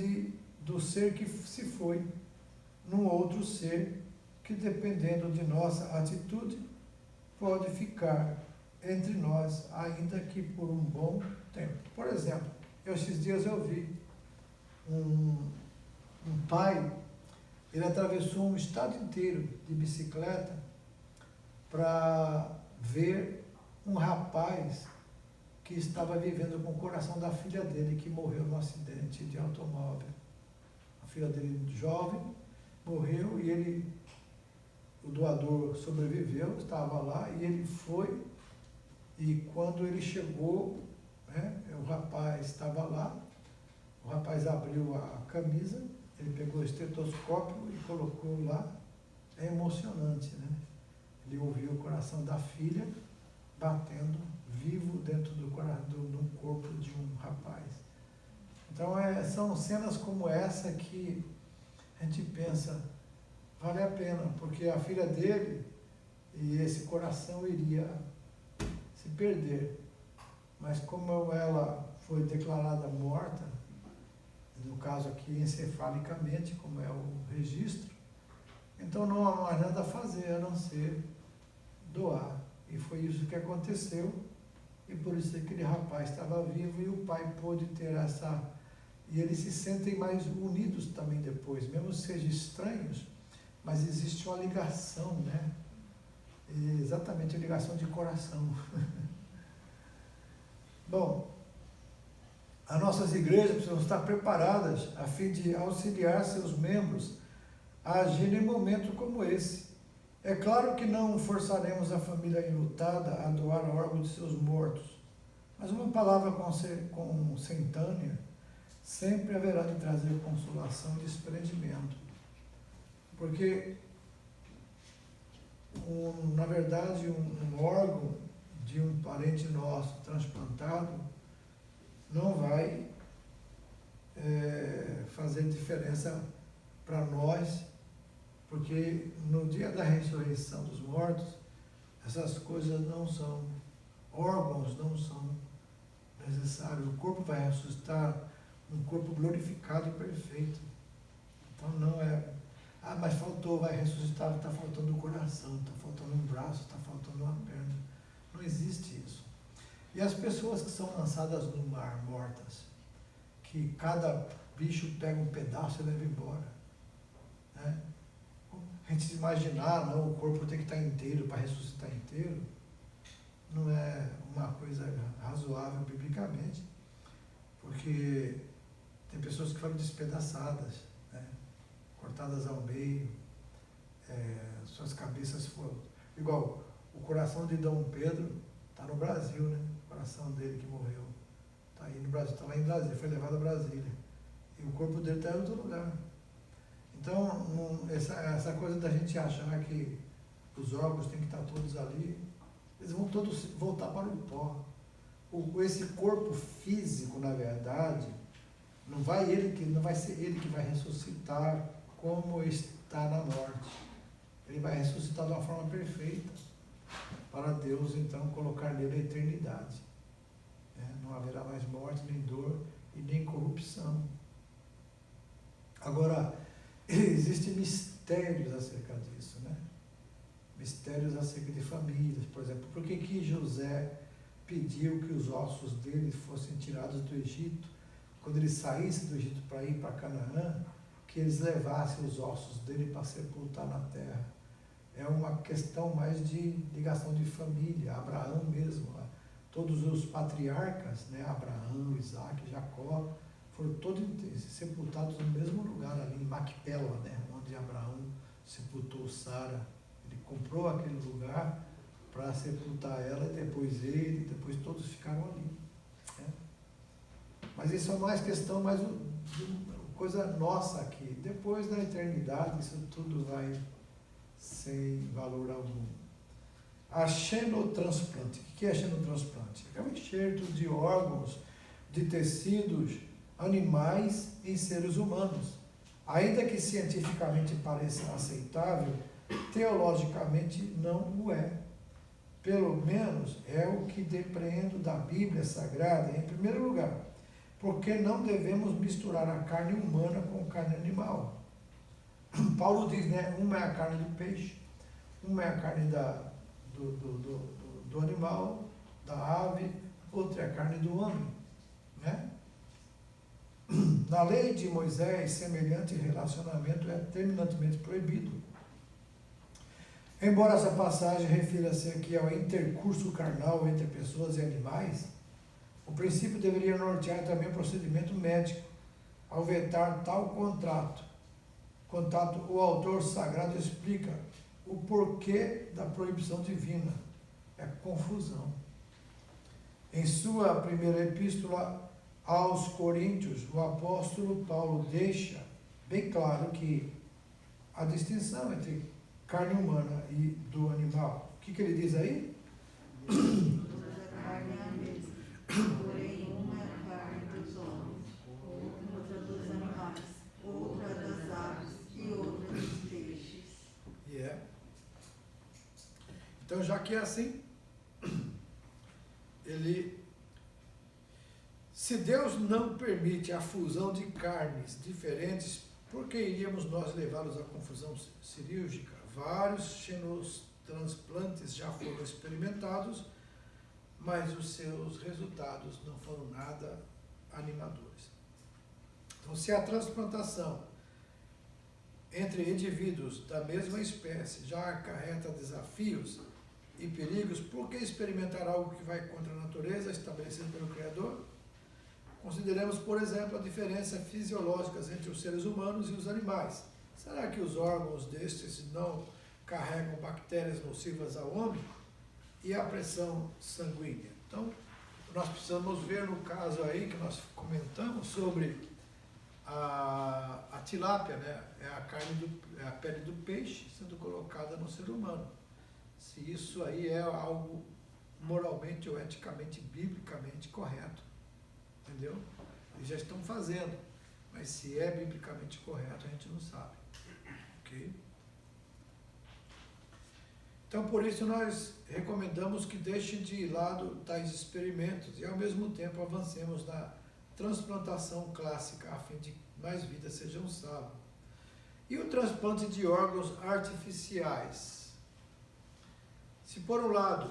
A: do ser que se foi, num outro ser que, dependendo de nossa atitude, pode ficar entre nós, ainda que por um bom tempo. Por exemplo, esses dias eu vi um pai, ele atravessou um estado inteiro de bicicleta para ver um rapaz que estava vivendo com o coração da filha dele, que morreu num acidente de automóvel. A filha dele, jovem, morreu, e o doador sobreviveu, estava lá, e ele foi, e quando ele chegou, né, o rapaz estava lá, o rapaz abriu a camisa, ele pegou o estetoscópio e colocou lá. É emocionante, né? Ele ouviu o coração da filha batendo vivo dentro do corpo de um rapaz. Então, são cenas como essa que a gente pensa, vale a pena, porque a filha dele e esse coração iria se perder. Mas como ela foi declarada morta, no caso aqui encefalicamente, como é o registro, então não há mais nada a fazer a não ser doar. E foi isso que aconteceu, e por isso aquele rapaz estava vivo e o pai pôde ter essa... E eles se sentem mais unidos também depois, mesmo que sejam estranhos, mas existe uma ligação, né? E exatamente a ligação de coração. Bom, as nossas igrejas precisam estar preparadas a fim de auxiliar seus membros a agir em momentos como esse. É claro que não forçaremos a família enlutada a doar órgãos de seus mortos, mas uma palavra consentânea sempre haverá de trazer consolação e desprendimento. Porque, na verdade, um órgão de um parente nosso transplantado não vai fazer diferença para nós, porque no dia da ressurreição dos mortos, essas coisas não são, órgãos não são necessários. O corpo vai ressuscitar um corpo glorificado e perfeito. Então não é, mas faltou, vai ressuscitar, está faltando o coração, está faltando um braço, está faltando uma perna. Não existe isso. E as pessoas que são lançadas no mar, mortas, que cada bicho pega um pedaço e leva embora, né? A gente se imaginar, não, o corpo tem que estar inteiro para ressuscitar inteiro, não é uma coisa razoável biblicamente, porque tem pessoas que foram despedaçadas, né? Cortadas ao meio, suas cabeças foram... Igual o coração de Dom Pedro está no Brasil, né? O coração dele que morreu está aí no Brasil, está lá em Brasília, foi levado a Brasília. E o corpo dele está em outro lugar. Então, essa coisa da gente achar que os órgãos têm que estar todos ali, eles vão todos voltar para o pó. Esse corpo físico, na verdade, não vai ser ele que vai ressuscitar como está na morte. Ele vai ressuscitar de uma forma perfeita. para Deus então colocar nele a eternidade. Não haverá mais morte, nem dor e nem corrupção. Agora, existem mistérios acerca disso, né? Mistérios acerca de famílias, por exemplo. Por que José pediu que os ossos dele fossem tirados do Egito, quando ele saísse do Egito para ir para Canaã, que eles levassem os ossos dele para sepultar na terra? É uma questão mais de ligação de família. Abraão mesmo, todos os patriarcas, né? Abraão, Isaac, Jacó, foram todos sepultados no mesmo lugar, ali em Macpela, né? Onde Abraão sepultou Sara. Ele comprou aquele lugar para sepultar ela, e depois todos ficaram ali. Né? Mas isso é mais questão, coisa nossa aqui. Depois da eternidade, isso tudo vai sem valor algum. A xenotransplante. O que é xenotransplante? É um enxerto de órgãos, de tecidos animais em seres humanos. Ainda que cientificamente pareça aceitável, teologicamente não o é. Pelo menos é o que depreendo da Bíblia Sagrada, em primeiro lugar, porque não devemos misturar a carne humana com carne animal. Paulo diz, né, uma é a carne do peixe, uma é a carne do animal, da ave, outra é a carne do homem, né? Na lei de Moisés, semelhante relacionamento é terminantemente proibido. Embora essa passagem refira-se aqui ao intercurso carnal entre pessoas e animais, o princípio deveria nortear também o procedimento médico. Ao vetar tal contato, o autor sagrado explica o porquê da proibição divina. É confusão. Em sua primeira epístola aos Coríntios, o apóstolo Paulo deixa bem claro que a distinção entre carne humana e do animal. O que ele diz aí?
B: A carne é a mesma, porém uma é a carne dos homens, outra dos animais, outra das aves e outra dos peixes.
A: Então, já que é assim, se Deus não permite a fusão de carnes diferentes, por que iríamos nós levá-los à confusão cirúrgica? Vários xenotransplantes já foram experimentados, mas os seus resultados não foram nada animadores. Então, se a transplantação entre indivíduos da mesma espécie já acarreta desafios e perigos, por que experimentar algo que vai contra a natureza estabelecida pelo Criador? Consideremos, por exemplo, a diferença fisiológica entre os seres humanos e os animais. Será que os órgãos destes não carregam bactérias nocivas ao homem? E a pressão sanguínea? Então, nós precisamos ver no caso aí que nós comentamos sobre a tilápia, né? É a pele do peixe sendo colocada no ser humano. Se isso aí é algo moralmente ou eticamente, biblicamente correto. Entendeu? Eles já estão fazendo, mas se é biblicamente correto, a gente não sabe. Ok? Então, por isso, nós recomendamos que deixem de lado tais experimentos e, ao mesmo tempo, avancemos na transplantação clássica, a fim de que mais vidas sejam salvas. E o transplante de órgãos artificiais? Se, por um lado,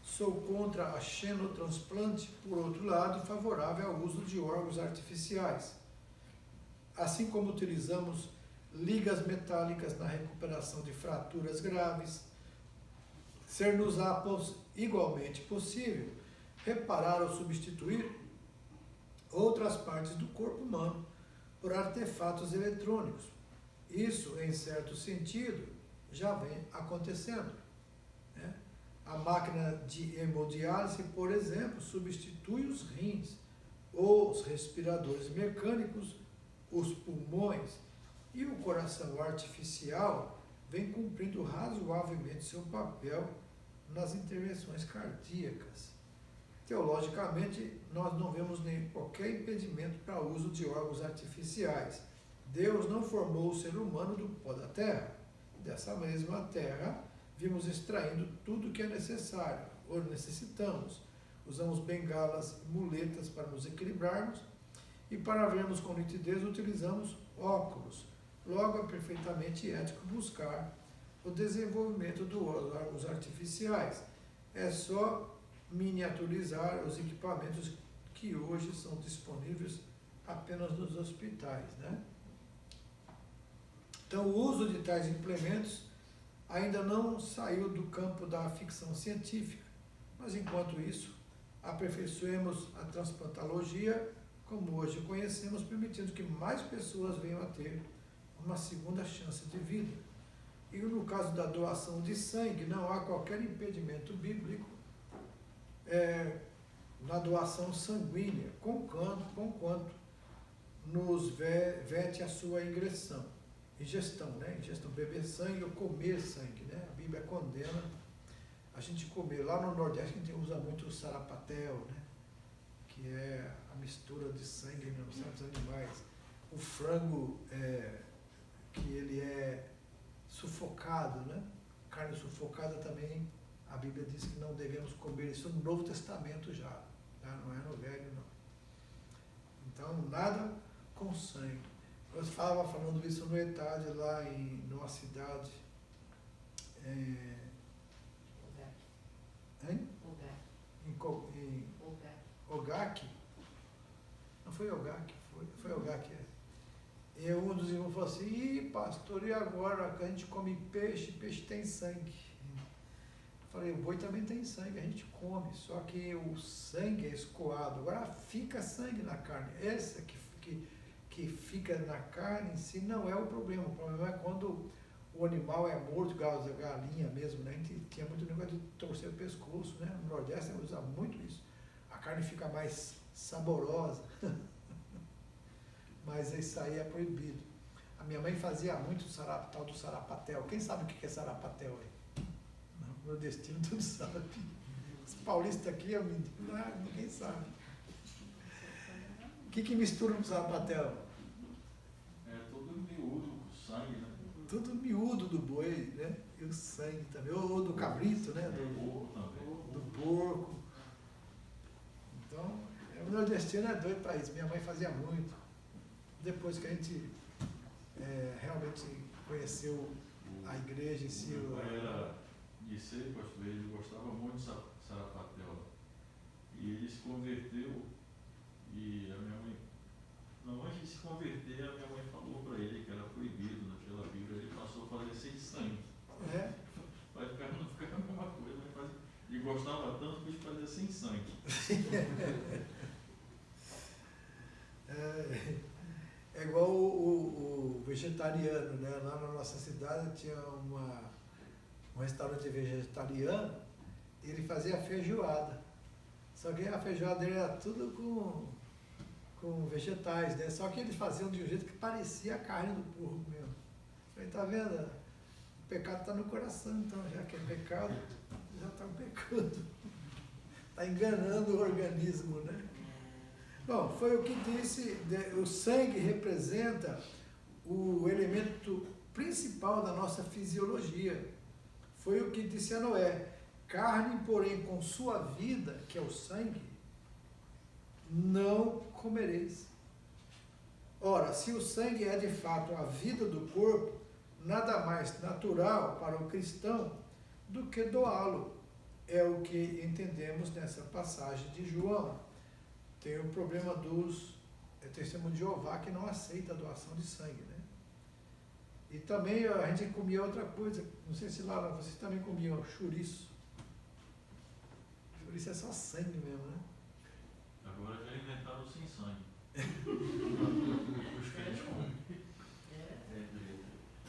A: sou contra a xenotransplante, por outro lado, favorável ao uso de órgãos artificiais. Assim como utilizamos ligas metálicas na recuperação de fraturas graves, ser-nos-á igualmente possível reparar ou substituir outras partes do corpo humano por artefatos eletrônicos. Isso, em certo sentido, já vem acontecendo. Né? A máquina de hemodiálise, por exemplo, substitui os rins, ou os respiradores mecânicos, os pulmões, e o coração artificial vem cumprindo razoavelmente seu papel nas intervenções cardíacas. Teologicamente, nós não vemos nem qualquer impedimento para o uso de órgãos artificiais. Deus não formou o ser humano do pó da terra. Dessa mesma terra vimos extraindo tudo que é necessário, ou necessitamos. Usamos bengalas e muletas para nos equilibrarmos, e para vermos com nitidez utilizamos óculos. Logo, é perfeitamente ético buscar o desenvolvimento dos órgãos artificiais. É só miniaturizar os equipamentos que hoje são disponíveis apenas nos hospitais, né? Então, o uso de tais implementos ainda não saiu do campo da ficção científica, mas enquanto isso, aperfeiçoemos a transplantologia como hoje conhecemos, permitindo que mais pessoas venham a ter uma segunda chance de vida. E no caso da doação de sangue, não há qualquer impedimento bíblico na doação sanguínea, conquanto nos vete a sua ingestão, né? Ingestão, beber sangue ou comer sangue, né? A Bíblia condena a gente comer. Lá no Nordeste a gente usa muito o sarapatel, né? Que é a mistura de sangue nos certos animais. O frango, que ele é sufocado, né? Carne sufocada também, a Bíblia diz que não devemos comer isso no Novo Testamento já, tá? Não é no Velho, não. Então, nada com sangue. Eu estava falando isso no ETAD, lá numa cidade. Em Ogaki. Não foi Ogaki, foi Ogaki, E um dos irmãos falou assim: ih, pastor, e agora que a gente come peixe, peixe tem sangue. Eu falei: o boi também tem sangue, a gente come, só que o sangue é escoado. Agora fica sangue na carne. Essa que fica na carne em si não é o problema. O problema é quando o animal é morto, igual a galinha mesmo, né? A gente tinha muito negócio de torcer o pescoço, né? No Nordeste usa muito isso. A carne fica mais saborosa. Mas isso aí é proibido. A minha mãe fazia muito tal do sarapatel. Quem sabe o que é sarapatel aí? O nordestino tudo sabe. Os paulistas aqui, ninguém sabe. O que mistura no sarapatel?
C: É tudo miúdo, sangue, né?
A: Tudo miúdo do boi, né? E o sangue também. Ou do cabrito, né?
C: Do porco também.
A: Do porco. Então, o nordestino é doido para isso. Minha mãe fazia muito. Depois que a gente realmente conheceu a igreja em si.
C: Meu pai era de ser, pastor, ele gostava muito de sarapatel. E ele se converteu, e a minha mãe, não, antes de se converter, a minha mãe falou para ele que era proibido naquela Bíblia, ele passou a fazer sem sangue. Vai ficar, não ficar a mesma coisa, mas fazer, ele gostava tanto que ele fazia sem sangue.
A: É igual o vegetariano, né? Lá na nossa cidade tinha um restaurante vegetariano e ele fazia feijoada. Só que a feijoada dele era tudo com vegetais, né? Só que eles faziam de um jeito que parecia a carne do porco mesmo. Falei, tá vendo? O pecado está no coração, então, já que é pecado, já está pecando. Está enganando o organismo, né? Bom, foi o que disse, o sangue representa o elemento principal da nossa fisiologia. Foi o que disse a Noé: carne, porém, com sua vida, que é o sangue, não comereis. Ora, se o sangue é de fato a vida do corpo, nada mais natural para o cristão do que doá-lo. É o que entendemos nessa passagem de João. Tem o problema dos testemunhos de Jeová que não aceita a doação de sangue, né? E também a gente comia outra coisa, não sei se lá vocês também comiam chouriço. Chouriço é só sangue mesmo, né?
C: Agora já inventaram sem sangue. Os crentes comem.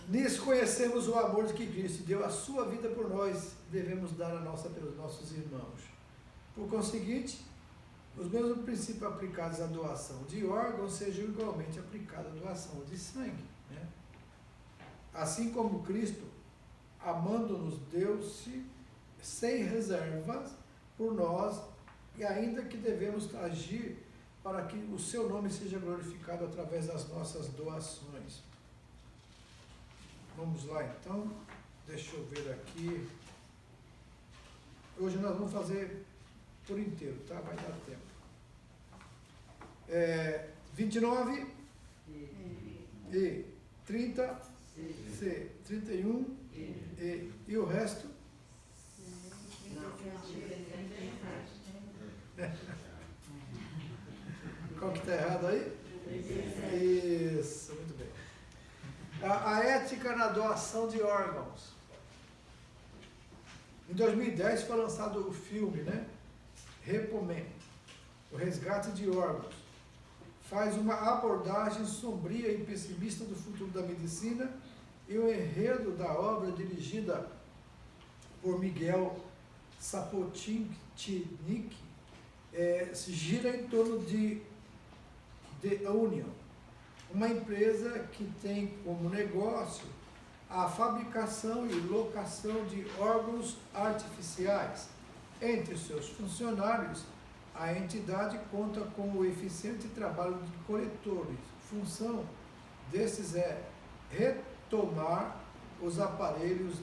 A: Nisso conhecemos o amor de que Cristo deu a sua vida por nós, devemos dar a nossa pelos nossos irmãos. Por conseguinte, os mesmos princípios aplicados à doação de órgãos sejam igualmente aplicados à doação de sangue, né? Assim como Cristo, amando-nos, deu-se sem reservas por nós, e ainda que devemos agir para que o seu nome seja glorificado através das nossas doações. Vamos lá, então. deixa eu ver aqui. Hoje nós vamos fazer por inteiro, tá? Vai dar tempo. 29 e 30 C, 31 e o resto? Qual que está errado aí? Isso, muito bem. A ética na doação de órgãos. Em 2010 foi lançado o filme, né? Repomen, o resgate de órgãos. Faz uma abordagem sombria e pessimista do futuro da medicina, e o enredo da obra, dirigida por Miguel Sapochnik, se gira em torno de The Union, uma empresa que tem como negócio a fabricação e locação de órgãos artificiais. Entre seus funcionários, a entidade conta com o eficiente trabalho de coletores. Função desses é retomar os aparelhos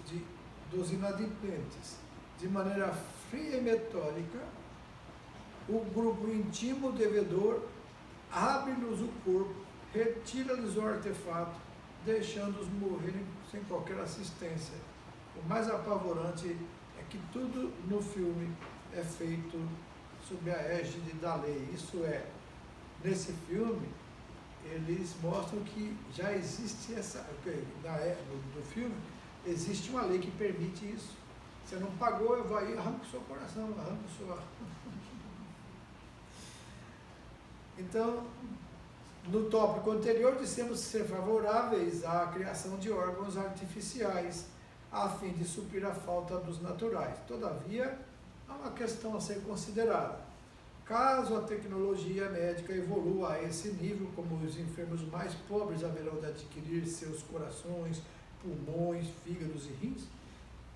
A: dos inadimplentes. De maneira fria e metódica, o grupo intimo devedor abre-lhes o corpo, retira-lhes o artefato, deixando-os morrerem sem qualquer assistência. O mais apavorante é que tudo no filme é feito sob a égide da lei. Isso é, nesse filme, eles mostram que já existe no filme, existe uma lei que permite isso. Você não pagou, eu vou aí, arranco o seu coração, arranco o seu... Então, no tópico anterior, dissemos ser favoráveis à criação de órgãos artificiais, a fim de suprir a falta dos naturais. Todavia, há uma questão a ser considerada. Caso a tecnologia médica evolua a esse nível, como os enfermos mais pobres haverão de adquirir seus corações, pulmões, fígados e rins,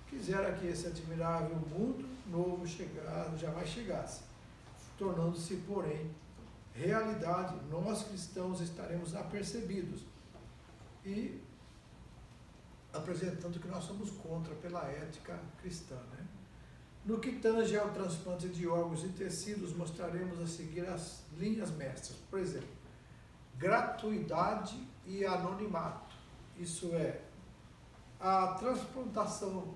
A: quisera que esse admirável mundo novo jamais chegasse, tornando-se, porém, realidade, nós cristãos estaremos apercebidos e apresentando que nós somos contra pela ética cristã, né? No que tange ao transplante de órgãos e tecidos, mostraremos a seguir as linhas mestras. Por exemplo, gratuidade e anonimato. Isso é, a transplantação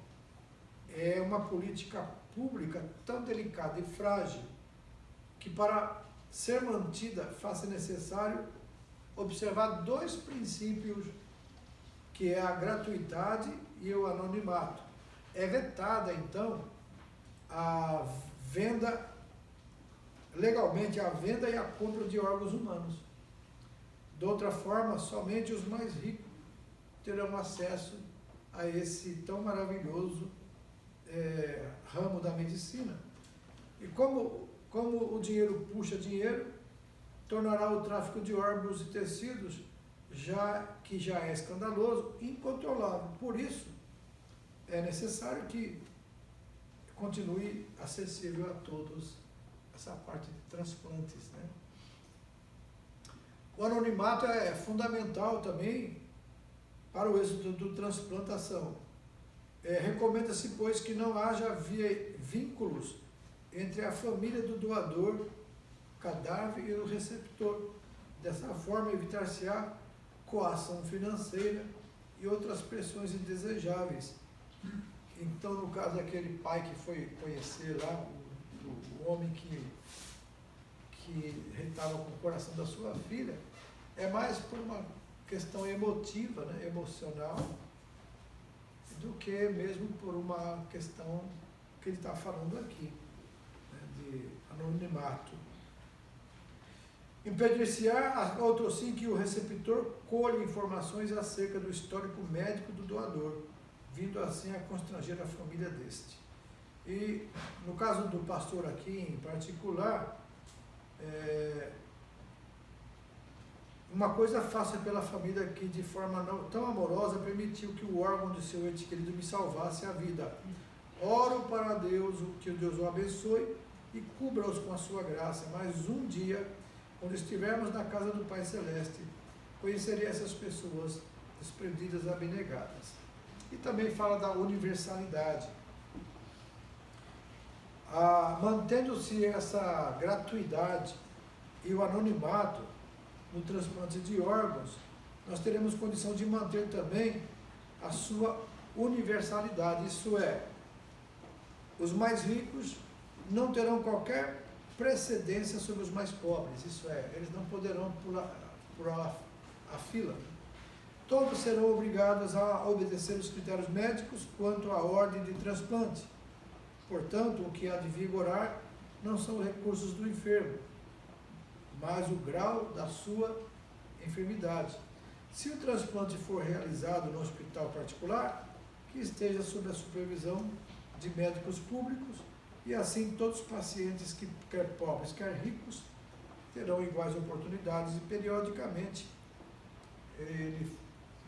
A: é uma política pública tão delicada e frágil que, para ser mantida, faz-se necessário observar dois princípios, que é a gratuidade e o anonimato. É vetada, então, a venda, legalmente, a venda e a compra de órgãos humanos. De outra forma, somente os mais ricos terão acesso a esse tão maravilhoso ramo da medicina. E como o dinheiro puxa dinheiro, tornará o tráfico de órgãos e tecidos, que já é escandaloso, incontrolável. Por isso, é necessário que continue acessível a todos essa parte de transplantes, né? O anonimato é fundamental também para o êxito do transplantação. Recomenda-se, pois, que não haja vínculos entre a família do doador, cadáver, e o receptor. Dessa forma, evitar-se-á coação financeira e outras pressões indesejáveis. Então, no caso daquele pai que foi conhecer lá, o homem que estava com o coração da sua filha, é mais por uma questão emotiva, né, emocional, do que mesmo por uma questão que ele está falando aqui, né, de anonimato. Impedir-se-á, outro sim, que o receptor colhe informações acerca do histórico médico do doador, vindo assim a constranger a família deste. E no caso do pastor aqui em particular, uma coisa fácil pela família que de forma não tão amorosa permitiu que o órgão de seu ente querido me salvasse a vida. Oro para Deus, que Deus o abençoe e cubra-os com a sua graça. Mas um dia, quando estivermos na casa do Pai Celeste, conhecerei essas pessoas desprendidas, abnegadas. E também fala da universalidade. Mantendo-se essa gratuidade e o anonimato no transplante de órgãos, nós teremos condição de manter também a sua universalidade, isso é, os mais ricos não terão qualquer precedência sobre os mais pobres, isso é, eles não poderão pular a fila. Todos serão obrigados a obedecer os critérios médicos quanto à ordem de transplante. Portanto, o que há de vigorar não são os recursos do enfermo, mas o grau da sua enfermidade. Se o transplante for realizado no hospital particular, que esteja sob a supervisão de médicos públicos, e assim todos os pacientes, que quer pobres, quer ricos, terão iguais oportunidades e periodicamente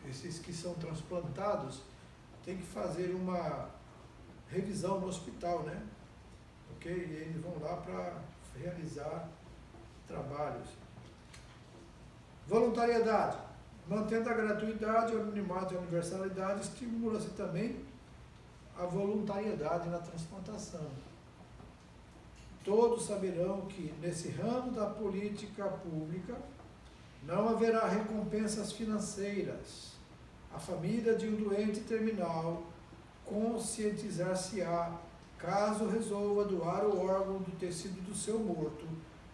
A: esses que são transplantados têm que fazer uma revisão no hospital, né? Ok? E eles vão lá para realizar trabalhos. Voluntariedade. Mantendo a gratuidade, o anonimato e a universalidade, estimula-se também a voluntariedade na transplantação. Todos saberão que, nesse ramo da política pública, não haverá recompensas financeiras. A família de um doente terminal conscientizar-se-á, caso resolva doar o órgão do tecido do seu morto,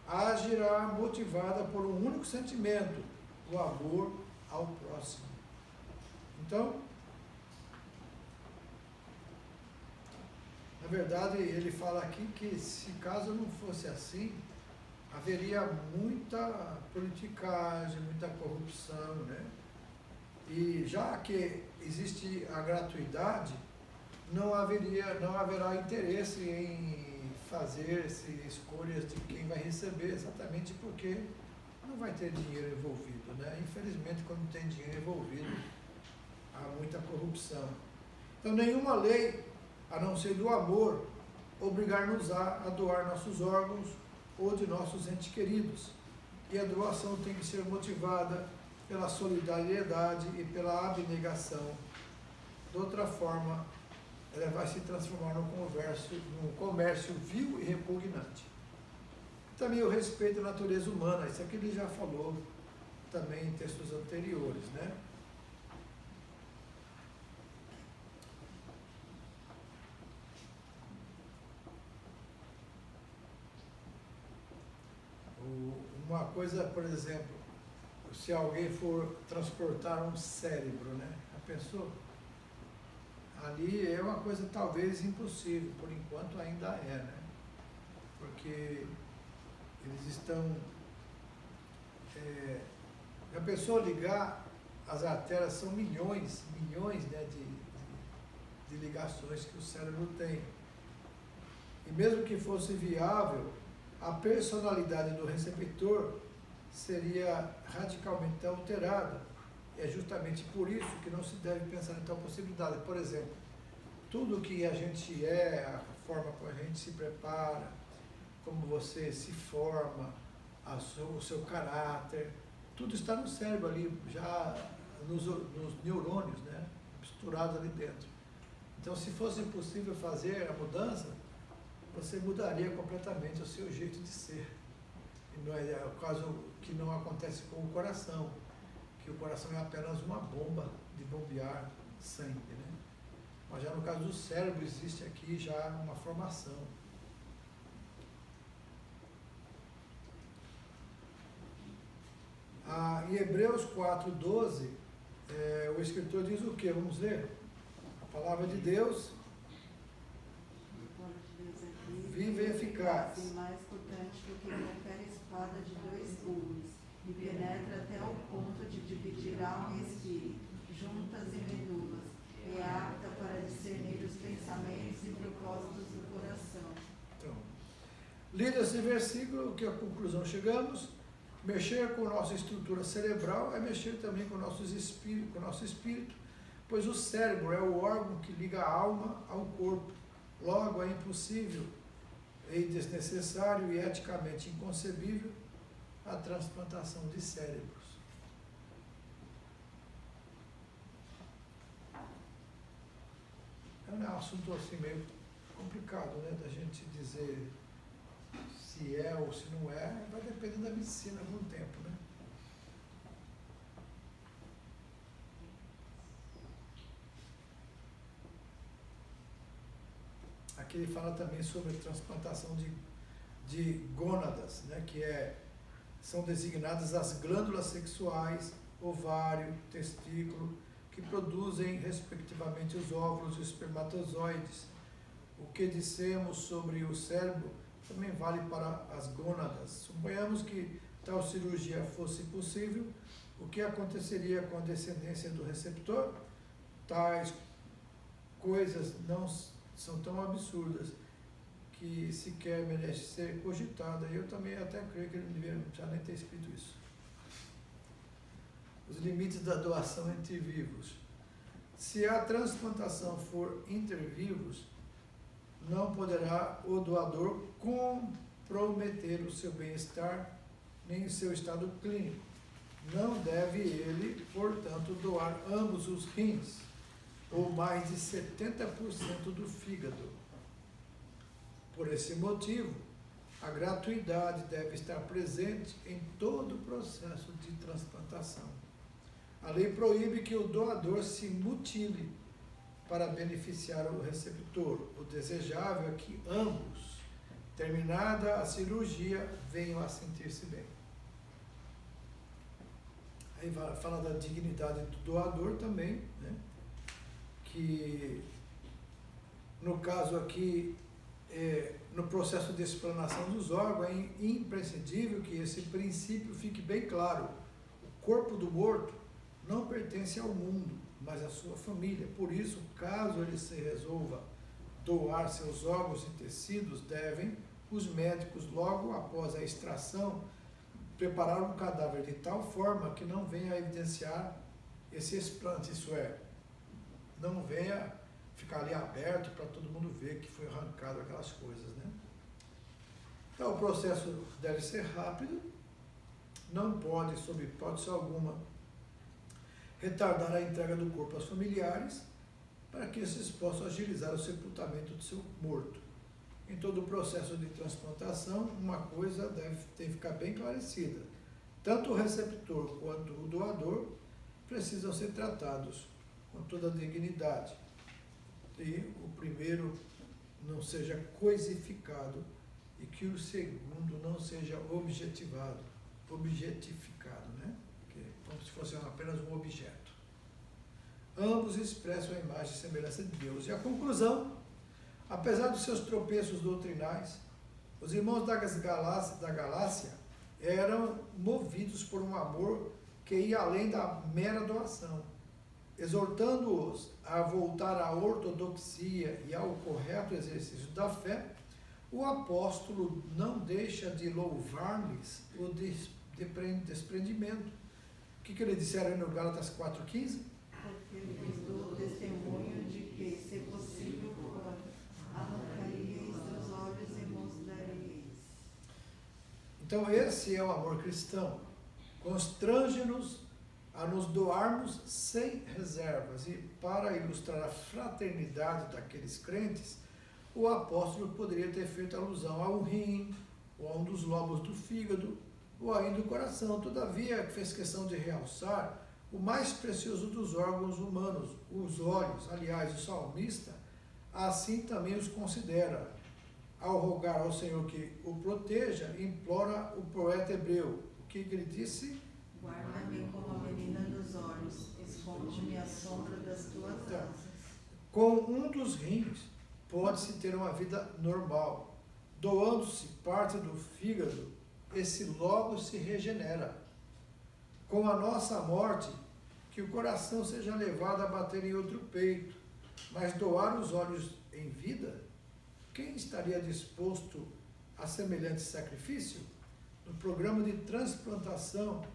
A: agirá motivada por um único sentimento, o amor ao próximo. Então, na verdade, ele fala aqui que, se caso não fosse assim, haveria muita politicagem, muita corrupção, né? E já que existe a gratuidade, não haverá interesse em fazer escolhas de quem vai receber, exatamente porque não vai ter dinheiro envolvido, né? Infelizmente, quando tem dinheiro envolvido, há muita corrupção. Então, nenhuma lei, a não ser do amor, obrigar-nos a doar nossos órgãos ou de nossos entes queridos. E a doação tem que ser motivada pela solidariedade e pela abnegação. De outra forma, ela vai se transformar num comércio vil e repugnante. Também o respeito à natureza humana, isso aqui ele já falou também em textos anteriores, né? Uma coisa, por exemplo, se alguém for transportar um cérebro, né? Já pensou? Ali é uma coisa talvez impossível, por enquanto ainda é, né? Porque eles estão... já pensou ligar as artérias? São milhões, né, de ligações que o cérebro tem. E mesmo que fosse viável, a personalidade do receptor seria radicalmente alterada. E é justamente por isso que não se deve pensar em tal possibilidade. Por exemplo, tudo que a gente é, a forma como a gente se prepara, como você se forma, o seu caráter, tudo está no cérebro ali, já nos neurônios, né, misturados ali dentro. Então, se fosse possível fazer a mudança, você mudaria completamente o seu jeito de ser. E não é o caso que não acontece com o coração, que o coração é apenas uma bomba de bombear sangue, né? Mas já no caso do cérebro existe aqui já uma formação. Em Hebreus 4:12, o escritor diz o quê? Vamos ler? A palavra de Deus vive e eficaz.
B: E mais cortante do que qualquer espada de 2 gumes, e penetra até o ponto de dividir alma e espírito, juntas e medulas, e é apta para discernir os pensamentos e propósitos do coração.
A: Então, lido esse versículo, que a conclusão chegamos, mexer com nossa estrutura cerebral é mexer também com o nosso espírito, pois o cérebro é o órgão que liga a alma ao corpo. Logo, é impossível e desnecessário e eticamente inconcebível a transplantação de cérebros. É um assunto assim meio complicado, né, da gente dizer se é ou se não é, vai depender da medicina por um tempo, né? Aqui ele fala também sobre a transplantação de gônadas, né, são designadas as glândulas sexuais, ovário, testículo, que produzem respectivamente os óvulos e os espermatozoides. O que dissemos sobre o cérebro também vale para as gônadas. Suponhamos que tal cirurgia fosse possível, o que aconteceria com a descendência do receptor? Tais coisas não são tão absurdas que sequer merece ser cogitada. Eu também até creio que ele não deveria já nem ter escrito isso. Os limites da doação entre vivos. Se a transplantação for inter vivos, não poderá o doador comprometer o seu bem-estar nem o seu estado clínico. Não deve ele, portanto, doar ambos os rins, ou mais de 70% do fígado. Por esse motivo, a gratuidade deve estar presente em todo o processo de transplantação. A lei proíbe que o doador se mutile para beneficiar o receptor. O desejável é que ambos, terminada a cirurgia, venham a sentir-se bem. Aí fala da dignidade do doador também, né? Que no caso aqui, no processo de explanação dos órgãos, é imprescindível que esse princípio fique bem claro. O corpo do morto não pertence ao mundo, mas à sua família. Por isso, caso ele se resolva doar seus órgãos e tecidos, devem os médicos, logo após a extração, preparar um cadáver de tal forma que não venha a evidenciar esse explante, isso é, não venha ficar ali aberto para todo mundo ver que foi arrancado aquelas coisas, né? Então, o processo deve ser rápido, não pode, sob hipótese alguma, retardar a entrega do corpo aos familiares, para que esses possam agilizar o sepultamento do seu morto. Em todo o processo de transplantação, uma coisa tem que ficar bem esclarecida. Tanto o receptor quanto o doador precisam ser tratados com toda a dignidade. E o primeiro não seja coisificado e que o segundo não seja objetificado, né? Como se fosse apenas um objeto. Ambos expressam a imagem e semelhança de Deus. E a conclusão, apesar dos seus tropeços doutrinais, os irmãos da Galácia eram movidos por um amor que ia além da mera doação. Exortando-os a voltar à ortodoxia e ao correto exercício da fé, o apóstolo não deixa de louvar-lhes o desprendimento. O que ele disseram no Gálatas 4,15?
B: Porque lhes dou testemunho de que, se possível, arrancaríeis dos olhos e mostraríeis.
A: Então, esse é o amor cristão. Constrange-nos a nos doarmos sem reservas. E para ilustrar a fraternidade daqueles crentes, o apóstolo poderia ter feito alusão a um rim, ou a um dos lobos do fígado, ou ainda o coração. Todavia, fez questão de realçar o mais precioso dos órgãos humanos, os olhos. Aliás, o salmista assim também os considera. Ao rogar ao Senhor que o proteja, implora o poeta hebreu. O que ele disse?
B: Guarda-me como a menina dos olhos, esconde-me à sombra das tuas asas.
A: Com um dos rins, pode-se ter uma vida normal. Doando-se parte do fígado, esse logo se regenera. Com a nossa morte, que o coração seja levado a bater em outro peito. Mas doar os olhos em vida, quem estaria disposto a semelhante sacrifício? No programa de transplantação,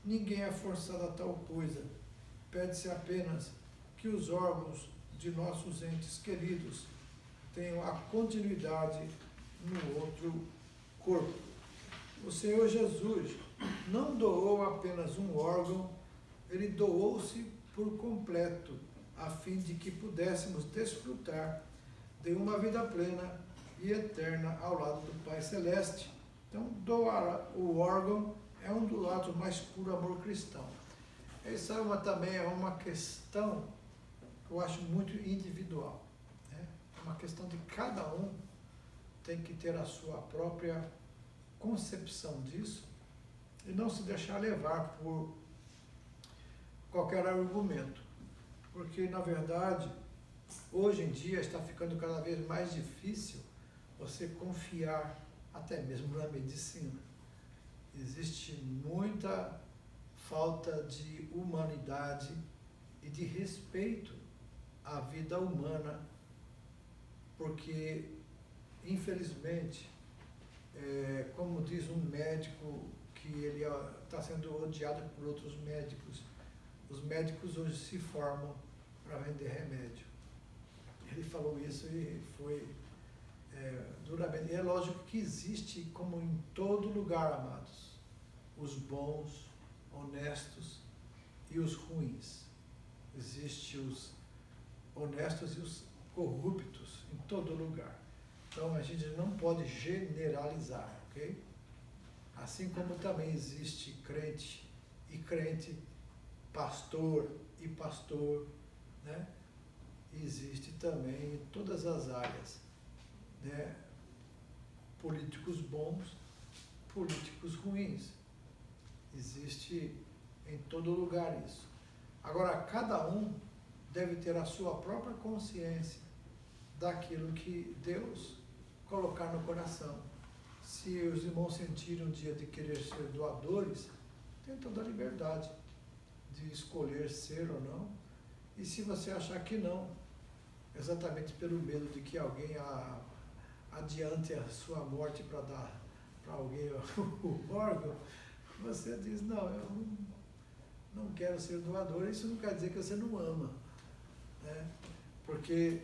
A: ninguém é forçado a tal coisa. Pede-se apenas que os órgãos de nossos entes queridos tenham a continuidade no outro corpo. O Senhor Jesus não doou apenas um órgão, ele doou-se por completo, a fim de que pudéssemos desfrutar de uma vida plena e eterna ao lado do Pai Celeste. Então, doar o órgão é um dos lados mais puro amor cristão. Essa também é uma questão que eu acho muito individual, né? É uma questão de cada um tem que ter a sua própria concepção disso e não se deixar levar por qualquer argumento. Porque, na verdade, hoje em dia está ficando cada vez mais difícil você confiar até mesmo na medicina. Existe muita falta de humanidade e de respeito à vida humana, porque, infelizmente, como diz um médico que ele está sendo odiado por outros médicos, os médicos hoje se formam para vender remédio. Ele falou isso e foi duramente. E é lógico que existe, como em todo lugar, amados, os bons, honestos e os ruins. Existem os honestos e os corruptos em todo lugar. Então a gente não pode generalizar, ok? Assim como também existe crente e crente, pastor e pastor, né? Existe também em todas as áreas, né? Políticos bons, políticos ruins. Existe em todo lugar isso. Agora, cada um deve ter a sua própria consciência daquilo que Deus colocar no coração. Se os irmãos sentirem um dia de querer ser doadores, tem toda a liberdade de escolher ser ou não. E se você achar que não, exatamente pelo medo de que alguém adiante a sua morte para dar para alguém o órgão, você diz, não, eu não quero ser doador. Isso não quer dizer que você não ama, né? Porque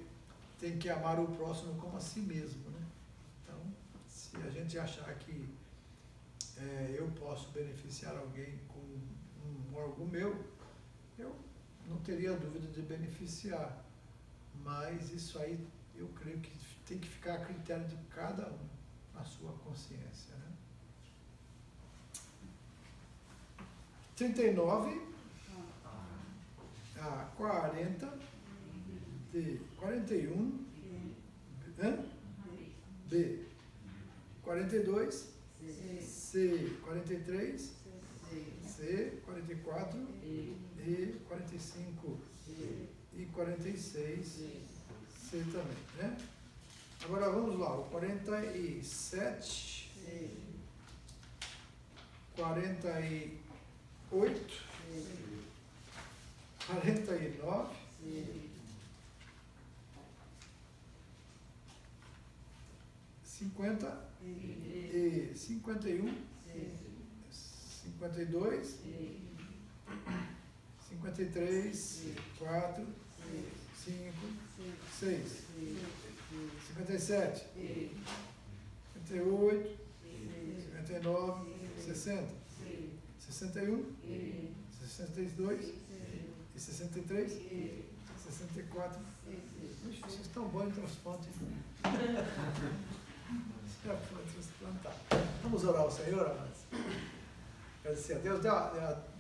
A: tem que amar o próximo como a si mesmo, né? Então, se a gente achar que eu posso beneficiar alguém com um órgão meu, eu não teria dúvida de beneficiar. Mas isso aí, eu creio que tem que ficar a critério de cada um, a sua consciência, né? 39 a 40 D, 41 B, 42 C, 43 C, 44 E, 45 e 46 C também, né? Agora vamos lá, o 47 48 49 50 e 51 52 53 4 5 6 57 58 59 60 61 62 e 63 64. Vocês estão bons em transplante. Vamos orar ao Senhor, amados. Agradecer a Deus.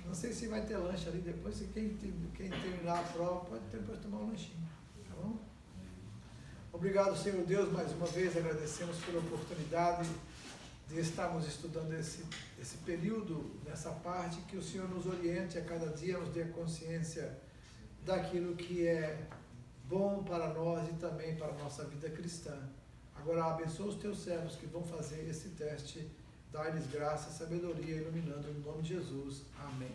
A: Não sei se vai ter lanche ali depois. Se quem terminar a prova pode depois tomar um lanchinho. Tá bom? Obrigado, Senhor Deus, mais uma vez. Agradecemos pela oportunidade de estarmos estudando esse período, nessa parte, que o Senhor nos oriente a cada dia, nos dê consciência daquilo que é bom para nós e também para a nossa vida cristã. Agora, abençoa os teus servos que vão fazer esse teste, dá-lhes graça, sabedoria, iluminando em nome de Jesus. Amém.